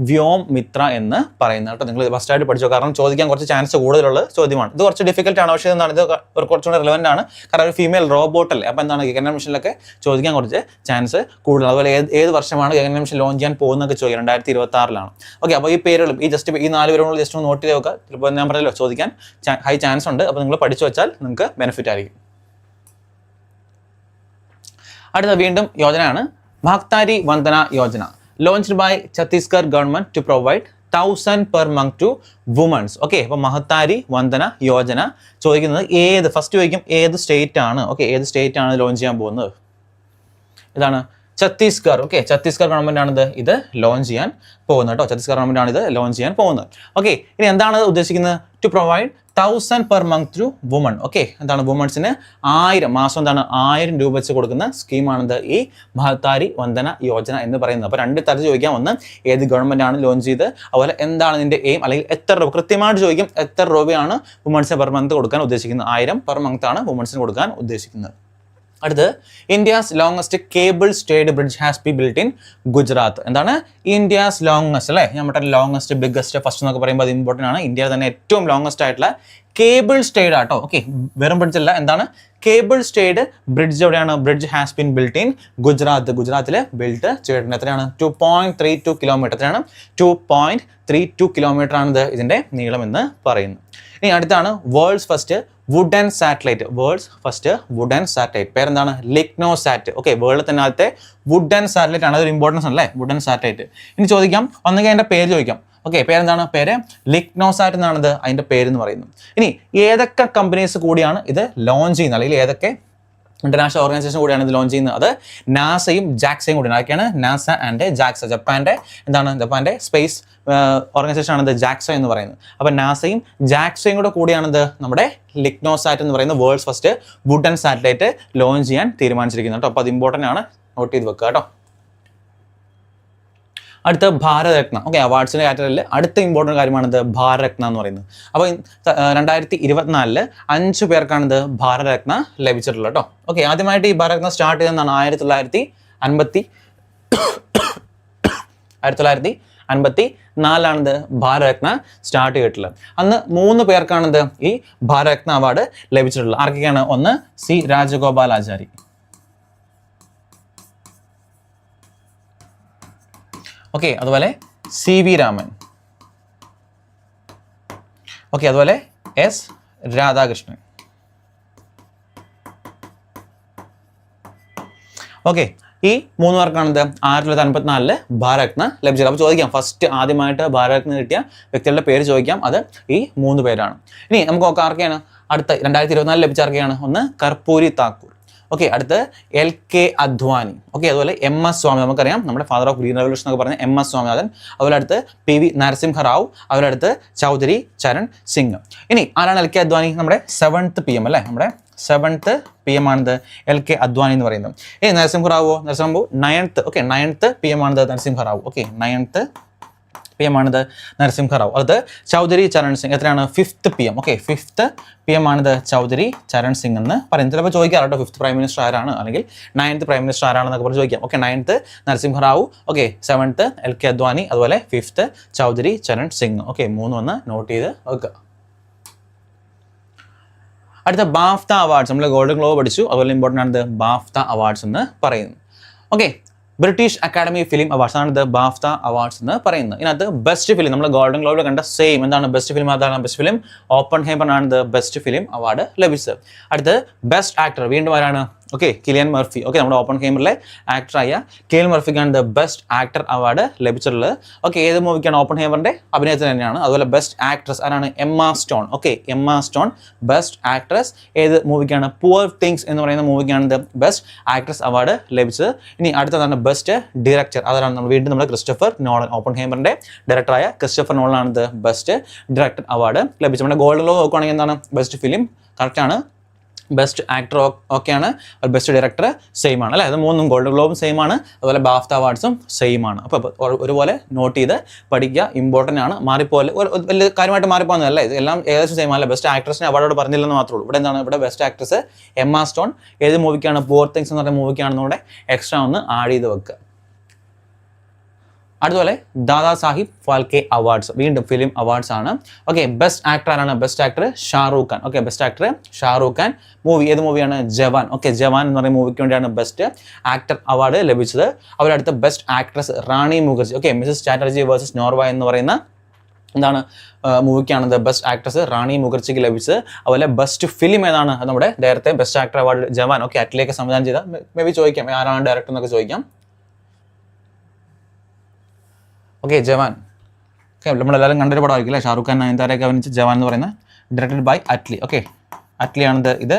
വ്യോം മിത്ര എന്ന് പറയുന്നത് കേട്ടോ. നിങ്ങൾ ഫസ്റ്റായിട്ട് പഠിച്ചോ, കാരണം ചോദിക്കാൻ കുറച്ച് ചാൻസ് കൂടുതലുള്ള ചോദ്യമാണ്. ഇത് കുറച്ച് ഡിഫിക്കൽട്ട് ആണ്, പക്ഷേ എന്താണ് ഇത് കുറച്ചുകൂടെ റിലവൻ്റ് ആണ്, കാരണം ഒരു ഫീമെയിൽ റോബോട്ടല്ലേ. അപ്പോൾ എന്താണ് ഗഗൻയാൻ മിഷനിലൊക്കെ ചോദിക്കാൻ കുറച്ച് ചാൻസ് കൂടുതൽ. അതുപോലെ ഏത് വർഷമാണ് ഗഗൻയാൻ മിഷൻ ലോഞ്ച് ചെയ്യാൻ പോകുന്നതൊക്കെ ചോദിക്കുക, 2026 ഓക്കെ, അപ്പോൾ ഈ പേരുകളും ഈ 4 പേരും ജസ്റ്റ് നോട്ട് ചെയ്ത് നോക്കുക. ഇപ്പോൾ ഞാൻ പറഞ്ഞല്ലോ ചോദിക്കാൻ ഹൈ ചാൻസ് ഉണ്ട്. അപ്പോൾ നിങ്ങൾ പഠിച്ചു വെച്ചാൽ നിങ്ങൾക്ക് ബെനിഫിറ്റ് ആയിരിക്കും. അടുത്ത വീണ്ടും യോജനയാണ് ഭാഗ്താരി Vandana Yojana. Launched by Chhattisgarh government to provide 1000 per month to women's. Okay, അപ്പോൾ മഹത്താരി വന്ദന യോജന ചോദിക്കുന്നത് ഫസ്റ്റ് ചോദിക്കും ഏത് സ്റ്റേറ്റ് ആണ്? ഓക്കെ, ഏത് സ്റ്റേറ്റ് ആണ് ലോഞ്ച് ചെയ്യാൻ പോകുന്നത്? ഇതാണ് ഛത്തീസ്ഗഡ്. ഓക്കെ, ഛത്തീസ്ഗഡ് ഗവൺമെന്റ് ആണ് ഇത് ലോഞ്ച് ചെയ്യാൻ പോകുന്നത് കേട്ടോ. ഛത്തീസ്ഗഡ് ഗവൺമെന്റ് ആണ് ഇത് ലോഞ്ച് ചെയ്യാൻ പോകുന്നത്. ഓക്കെ, ഇനി എന്താണ് ഉദ്ദേശിക്കുന്നത്? To provide 1000 per month to woman. Okay, എന്താണ് വുമൺസിന് 1000 മാസം എന്താണ് 1000 രൂപ വെച്ച് കൊടുക്കുന്ന സ്കീമാണിത് ഈ മഹത്താരി വന്ദന യോജന എന്ന് പറയുന്നത്. അപ്പോൾ 2 തരത്തിൽ ചോദിക്കാം. ഒന്ന് ഏത് ഗവൺമെന്റ് ആണ് ലോഞ്ച് ചെയ്ത്, അതുപോലെ എന്താണ് ഇതിന്റെ എയിം, അല്ലെങ്കിൽ എത്ര രൂപ കൃത്യമായിട്ട് ചോദിക്കും. എത്ര രൂപയാണ് വുമൺസിന് പെർ മന്ത് കൊടുക്കാൻ ഉദ്ദേശിക്കുന്നത്? 1000 പെർ മന്ത് ആണ് വുമൺസിന് കൊടുക്കാൻ ഉദ്ദേശിക്കുന്നത്. അടുത്ത് India's longest cable stayed bridge has be built in Gujarat. എന്താണ് ഇന്ത്യാസ് ലോങ്ങസ്റ്റ് അല്ലേ? നമ്മുടെ ലോങ്ങസ്റ്റ് ബിഗ്ഗസ്റ്റ് ഫസ്റ്റ് എന്നൊക്കെ പറയുമ്പോൾ അത് ഇമ്പോർട്ടൻ്റ് ആണ്. ഇന്ത്യയിൽ തന്നെ ഏറ്റവും ലോങ്ങസ്റ്റ് ആയിട്ടുള്ള കേബിൾ സ്റ്റേഡ് ആട്ടോ. ഓക്കെ, വെറും ബ്രിഡ്ജ് അല്ല, എന്താണ് കേബിൾ സ്റ്റേഡ് ബ്രിഡ്ജ്. എവിടെയാണ്? Bridge has been built in Gujarat. ഗുജറാത്തിൽ ബിൽറ്റ് ചെയ്തിട്ടുണ്ട്. എത്രയാണ്? 2.32 കിലോമീറ്റർ. എത്രയാണ്? 2.32 കിലോമീറ്റർ ആണ് ഇതിന്റെ നീളം എന്ന് പറയുന്നത്. ഇനി അടുത്താണ് world's first wooden satellite. World's first wooden satellite പേരെന്താണ്? ലിഗ്നോസാറ്റ്. ഓക്കെ, വേൾഡിൽ തന്നെ ആദ്യത്തെ വുഡൻ സാറ്റലൈറ്റ് ആണ്. അതൊരു ഇമ്പോർട്ടൻസ് അല്ലേ വുഡൻ സാറ്റലൈറ്റ്. ഇനി ചോദിക്കാം, ഒന്നെങ്കിൽ അതിൻ്റെ പേര് ചോദിക്കാം. ഓക്കെ, പേരെന്താണ്? പേര് ലിഗ്നോസാറ്റ് എന്നാണ് അതിൻ്റെ പേരെന്ന് പറയുന്നത്. ഇനി ഏതൊക്കെ കമ്പനീസ് കൂടിയാണ് ഇത് ലോഞ്ച് ചെയ്യുന്നത്, അല്ലെങ്കിൽ ഏതൊക്കെ ഇന്റർനാഷണൽ ഓർഗനൈസേഷൻ കൂടിയാണ് ഇത് ലോഞ്ച് ചെയ്യുന്നത്? അത് നാസയും ജാക്സയും കൂടിയാണ്. ആരൊക്കെയാണ്? NASA and JAXA. ജപ്പാന്റെ സ്പേസ് ഓർഗനൈസേഷൻ ആണ് ഇത് ജാക്സ എന്ന് പറയുന്നത്. അപ്പോൾ നാസയും ജാക്സയും കൂടിയാണിത് നമ്മുടെ ലിഗ്നോസാറ്റ് എന്ന് പറയുന്ന world's first wooden satellite launch ചെയ്യാൻ തീരുമാനിച്ചിരിക്കുന്നത് കേട്ടോ. അപ്പോൾ അത് ഇമ്പോർട്ടൻ്റ് ആണ്, നോട്ട് ചെയ്ത് വെക്കുക കേട്ടോ. അടുത്ത ഭാരതരത്ന. ഓക്കെ, അവാർഡ്സിൻ്റെ കാറ്റഗറിയിൽ അടുത്ത ഇമ്പോർട്ടൻറ്റ് കാര്യമാണിത് ഭാരതരത്ന എന്ന് പറയുന്നത്. അപ്പോൾ 2024 5 പേർക്കാണിത് ഭാരതരത്ന ലഭിച്ചിട്ടുള്ളത് കേട്ടോ. ഓക്കെ, ആദ്യമായിട്ട് ഈ ഭാരതരത്ന സ്റ്റാർട്ട് ചെയ്തതെന്നാണ് 1954 ഭാരതരത്ന സ്റ്റാർട്ട് ചെയ്തിട്ടുള്ളത്. അന്ന് 3 പേർക്കാണിത് ഈ ഭാരതരത്ന അവാർഡ് ലഭിച്ചിട്ടുള്ളത്. ആർക്കൊക്കെയാണ്? ഒന്ന് സി രാജഗോപാലാചാരി. ഓക്കെ, അതുപോലെ സി വി രാമൻ. ഓക്കെ, അതുപോലെ എസ് രാധാകൃഷ്ണൻ. ഓക്കെ, ഈ 3 പേർക്കാണിത് 1954 ഭാരതരത്ന ലഭിച്ചത്. അപ്പോൾ ചോദിക്കാം ഫസ്റ്റ് ആദ്യമായിട്ട് ഭാരതരത്ന കിട്ടിയ വ്യക്തികളുടെ പേര് ചോദിക്കാം. അത് ഈ 3 പേരാണ്. ഇനി നമുക്ക് നോക്കാം ആർക്കെയാണ് അടുത്ത 2024 ലഭിച്ച ആർക്കെയാണ്? ഒന്ന് കർപ്പൂരി താക്കൂർ. ഓക്കെ, അടുത്ത് LK അദ്വാനി. ഓക്കെ, അതുപോലെ MS സ്വാമി, നമുക്കറിയാം നമ്മുടെ ഫാദർ ഓഫ് ഗ്രീൻ റെവല്യൂഷൻ എന്നൊക്കെ പറഞ്ഞ MS സ്വാമിനാഥൻ. അതുപോലെ അടുത്ത് PV നരസിംഹറാവു. അതുപോലെ അടുത്ത് ചൗധരി ചരൺ സിംഗ്. ഇനി ആരാണ് LK അദ്വാനി? നമ്മുടെ 7th PM അല്ലേ, നമ്മുടെ 7th PM ആണിത് LK അദ്വാനി എന്ന് പറയുന്നത്. ഇനി Narasimha Rao 9th. Okay, 9th PM ആണിത് നരസിംഹറാവു. ഓക്കെ, 9th PM ആണിത് നരസിംഹറാവു. അത് ചൗധരി ചരൺ സിംഗ് എത്രയാണ്? 5th PM. Okay, 5th PM ആണിത് ചൗധരി ചരൺ സിംഗ് എന്ന് പറയുന്നത്. ചിലപ്പോൾ ചോദിക്കാറുണ്ടോ 5th പ്രൈം മിനിസ്റ്റർ ആരാണ്, അല്ലെങ്കിൽ 9th പ്രൈം മിനിസ്റ്റർ ആരാണെന്നൊക്കെ പറഞ്ഞ് ചോദിക്കാം. Okay, 9th Narasimha Rao. Okay, 7th LK Advani, അതുപോലെ 5th ചൗധരി ചരൺ സിംഗ്. ഓക്കെ, 3 ഒന്ന് നോട്ട് ചെയ്ത് വെക്കുക. അടുത്ത ബാഫ്ത അവാർഡ്സ്, നമ്മൾ ഗോൾഡൻ ഗ്ലോബ് പഠിച്ചു, അതുപോലെ ഇമ്പോർട്ടൻ്റ് ആണ് ബാഫ്ത അവാർഡ്സ് എന്ന് പറയുന്നത്. Okay, British academy film awards ആണ് ബാഫ്ത അവാർഡ്സ് എന്ന് പറയുന്നത്. ഇതിനകത്ത് ബെസ്റ്റ് ഫിലിം നമ്മൾ ഗോൾഡൻ ഗ്ലോബിൽ കണ്ട സെയിം എന്താണ് ബെസ്റ്റ് ഫിലിം, അതാണ് ബെസ്റ്റ് ഫിലിം. ഓപ്പൺഹൈമർ ആണ് ബെസ്റ്റ് ഫിലിം അവാർഡ് ലഭിച്ചത്. അടുത്ത് ബെസ്റ്റ് ആക്ടർ വീണ്ടും ആരാണ്? Okay, Kylian Murphy. ഓക്കെ, നമ്മുടെ ഓപ്പൺഹൈമറിലെ ആക്ടറായ കിലിയൻ മർഫിക്കാണ് ബെസ്റ്റ് ആക്ടർ അവാർഡ് ലഭിച്ചിട്ടുള്ളത്. ഓക്കെ, ഏത് മൂവിക്കാണ്? ഓപ്പൺഹൈമറിന്റെ അഭിനയത്തിന് തന്നെയാണ്. അതുപോലെ ബെസ്റ്റ് ആക്ട്രസ് ആരാണ്? Emma Stone. Okay, Emma Stone best actress. ഏത് മൂവിക്കാണ്? പുവർ തിങ്സ് എന്ന് പറയുന്ന മൂവിക്കാണ് ബെസ്റ്റ് ആക്ട്രസ് അവാർഡ് ലഭിച്ചത്. ഇനി അടുത്തതാണ് ബെസ്റ്റ് ഡയറക്ടർ. അതാണ് വീണ്ടും നമ്മുടെ ക്രിസ്റ്റഫർ നോളൻ, ഓപ്പൺഹൈമറിന്റെ ഡയറക്ടറായ ക്രിസ്റ്റഫർ നോളൻ ആണ് ബെസ്റ്റ് ഡയറക്ടർ അവാർഡ് ലഭിച്ചത്. നമ്മുടെ ഗോൾഡൻ ഗ്ലോബ് നോക്കുകയാണെങ്കിൽ എന്താണ്? ബെസ്റ്റ് ഫിലിം കറക്റ്റാണ്. ബെസ്റ്റ് ആക്ടർ ഓക്കെയാണ്, ബെസ്റ്റ് ഡയറക്ടർ സെയിം ആണ് അല്ലേ. അത് മൂന്നും ഗോൾഡൻ ഗ്ലോബും സെയിം ആണ്, അതുപോലെ ബാഫ്ത അവാർഡ്സും സെയിം ആണ്. അപ്പോൾ ഒരുപോലെ നോട്ട് ചെയ്ത് പഠിക്കുക, ഇമ്പോർട്ടൻ്റ് ആണ്. മാറിപ്പോലെ വലിയ കാര്യമായിട്ട് മാറിപ്പോകുന്നതല്ല, ഇത് എല്ലാം ഏകദേശം സെയിം അല്ല. ബെസ്റ്റ് ആക്ട്രസിനെ അവാർഡോട് പറഞ്ഞില്ലെന്ന് മാത്രമേ ഉള്ളൂ. ഇവിടെ എന്താണ്? ഇവിടെ ബെസ്റ്റ് ആക്ട്രസ് എമ്മ സ്റ്റോൺ. ഏത് മൂവിക്കാണ്? പുവർ തിങ്സ് എന്ന് പറയുന്ന മൂവിക്കാണെന്നൂടെ എക്സ്ട്രാ ഒന്ന് ആഡ് ചെയ്ത് വെക്കുക. അതുപോലെ ദാദാ സാഹിബ് ഫാൽക്കെ അവാർഡ്സ് വീണ്ടും ഫിലിം അവാർഡ്സ് ആണ്. ഓക്കെ, ബെസ്റ്റ് ആക്ടർ ആരാണ്? Best actor Shahrukh Khan. Okay, best actor Shahrukh Khan. Movie ഏത് മൂവിയാണ്? ജവാൻ. ഓക്കെ, ജവാൻ എന്ന് പറയുന്ന മൂവിക്ക് വേണ്ടിയാണ് ബെസ്റ്റ് ആക്ടർ അവാർഡ് ലഭിച്ചത്. അവരടുത്ത best actress Rani Mukherjee. Okay, Mrs Chatterjee versus Norway എന്ന് പറയുന്ന എന്താണ് മൂവിക്കാണ് ബെസ്റ്റ് ആക്ട്രസ് റാണി മുഖർജിക്ക് ലഭിച്ചത്. അതുപോലെ ബെസ്റ്റ് ഫിലിം ഏതാണ്? നമ്മുടെ നേരത്തെ ബെസ്റ്റ് ആക്ടർ അവാർഡ് ജവാൻ. ഓക്കെ, അറ്റ്ലിയൊക്കെ സംവിധാനം ചെയ്ത മേ ബി ചോദിക്കാം ആരാണ് ഡയറക്ടർ എന്നൊക്കെ ചോദിക്കാം. ഓക്കെ, ജവാൻ. ഓക്കെ, നമ്മളെല്ലാവരും കണ്ടൊരു പടമായിരിക്കും അല്ലേ, ഷാറൂഖ് ഖാൻ നയൻതാരയൊക്കെ അഭിനയിച്ച ജവാൻ എന്ന് പറയുന്നത്. Directed by Atlee. ഓക്കെ, അറ്റ്ലിയാണ് ഇത്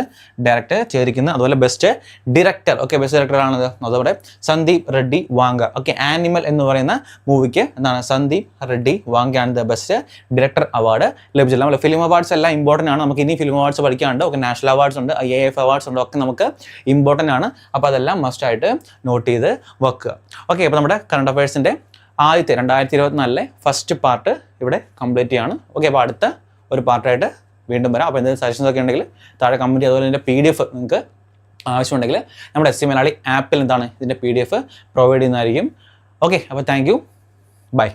ഡയറക്ടർ ചെയ്തിരിക്കുന്നത്. അതുപോലെ best director. Okay, best director ആണത് അതോടെ സന്ദീപ് റെഡ്ഡി വാങ്ക. ഓക്കെ, ആനിമൽ എന്ന് പറയുന്ന മൂവിക്ക് എന്താണ്? സന്ദീപ് റെഡ്ഡി വാങ്കയാണ് ബെസ്റ്റ് ഡയറക്ടർ അവാർഡ് ലഭിച്ചത്. നമ്മൾ ഫിലിം അവാർഡ്സ് എല്ലാം ഇമ്പോർട്ടൻ്റ് ആണ്. നമുക്ക് ഇനി ഫിലിം അവാർഡ്സ് പഠിക്കാനുണ്ട്. ഓക്കെ, നാഷണൽ അവാർഡ്സ് ഉണ്ട്, IAF അവാർഡ്സ് ഉണ്ട്, ഒക്കെ നമുക്ക് ഇമ്പോർട്ടൻ്റ് ആണ്. അപ്പോൾ അതെല്ലാം മസ്റ്റായിട്ട് നോട്ട് ചെയ്ത് വെക്കുക. ഓക്കെ, അപ്പോൾ നമ്മുടെ കറണ്ട് അഫയേഴ്സിൻ്റെ ആദ്യത്തെ 2024 ഫസ്റ്റ് പാർട്ട് ഇവിടെ കംപ്ലീറ്റ് ചെയ്യാണ്. ഓക്കെ, അപ്പോൾ അടുത്ത ഒരു പാർട്ടായിട്ട് വീണ്ടും വരാം. അപ്പോൾ എന്തെങ്കിലും സജഷൻസ് ഒക്കെ ഉണ്ടെങ്കിൽ താഴെ കമൻറ്റ് ചെയ്യുക. അതുപോലെ ഇതിൻ്റെ PDF നിങ്ങൾക്ക് ആവശ്യമുണ്ടെങ്കിൽ നമ്മുടെ SC മലയാളി ആപ്പിൽ എന്താണ് ഇതിൻ്റെ PDF പ്രൊവൈഡ് ചെയ്യുന്നതായിരിക്കും. ഓക്കെ, അപ്പോൾ താങ്ക് യു, ബൈ.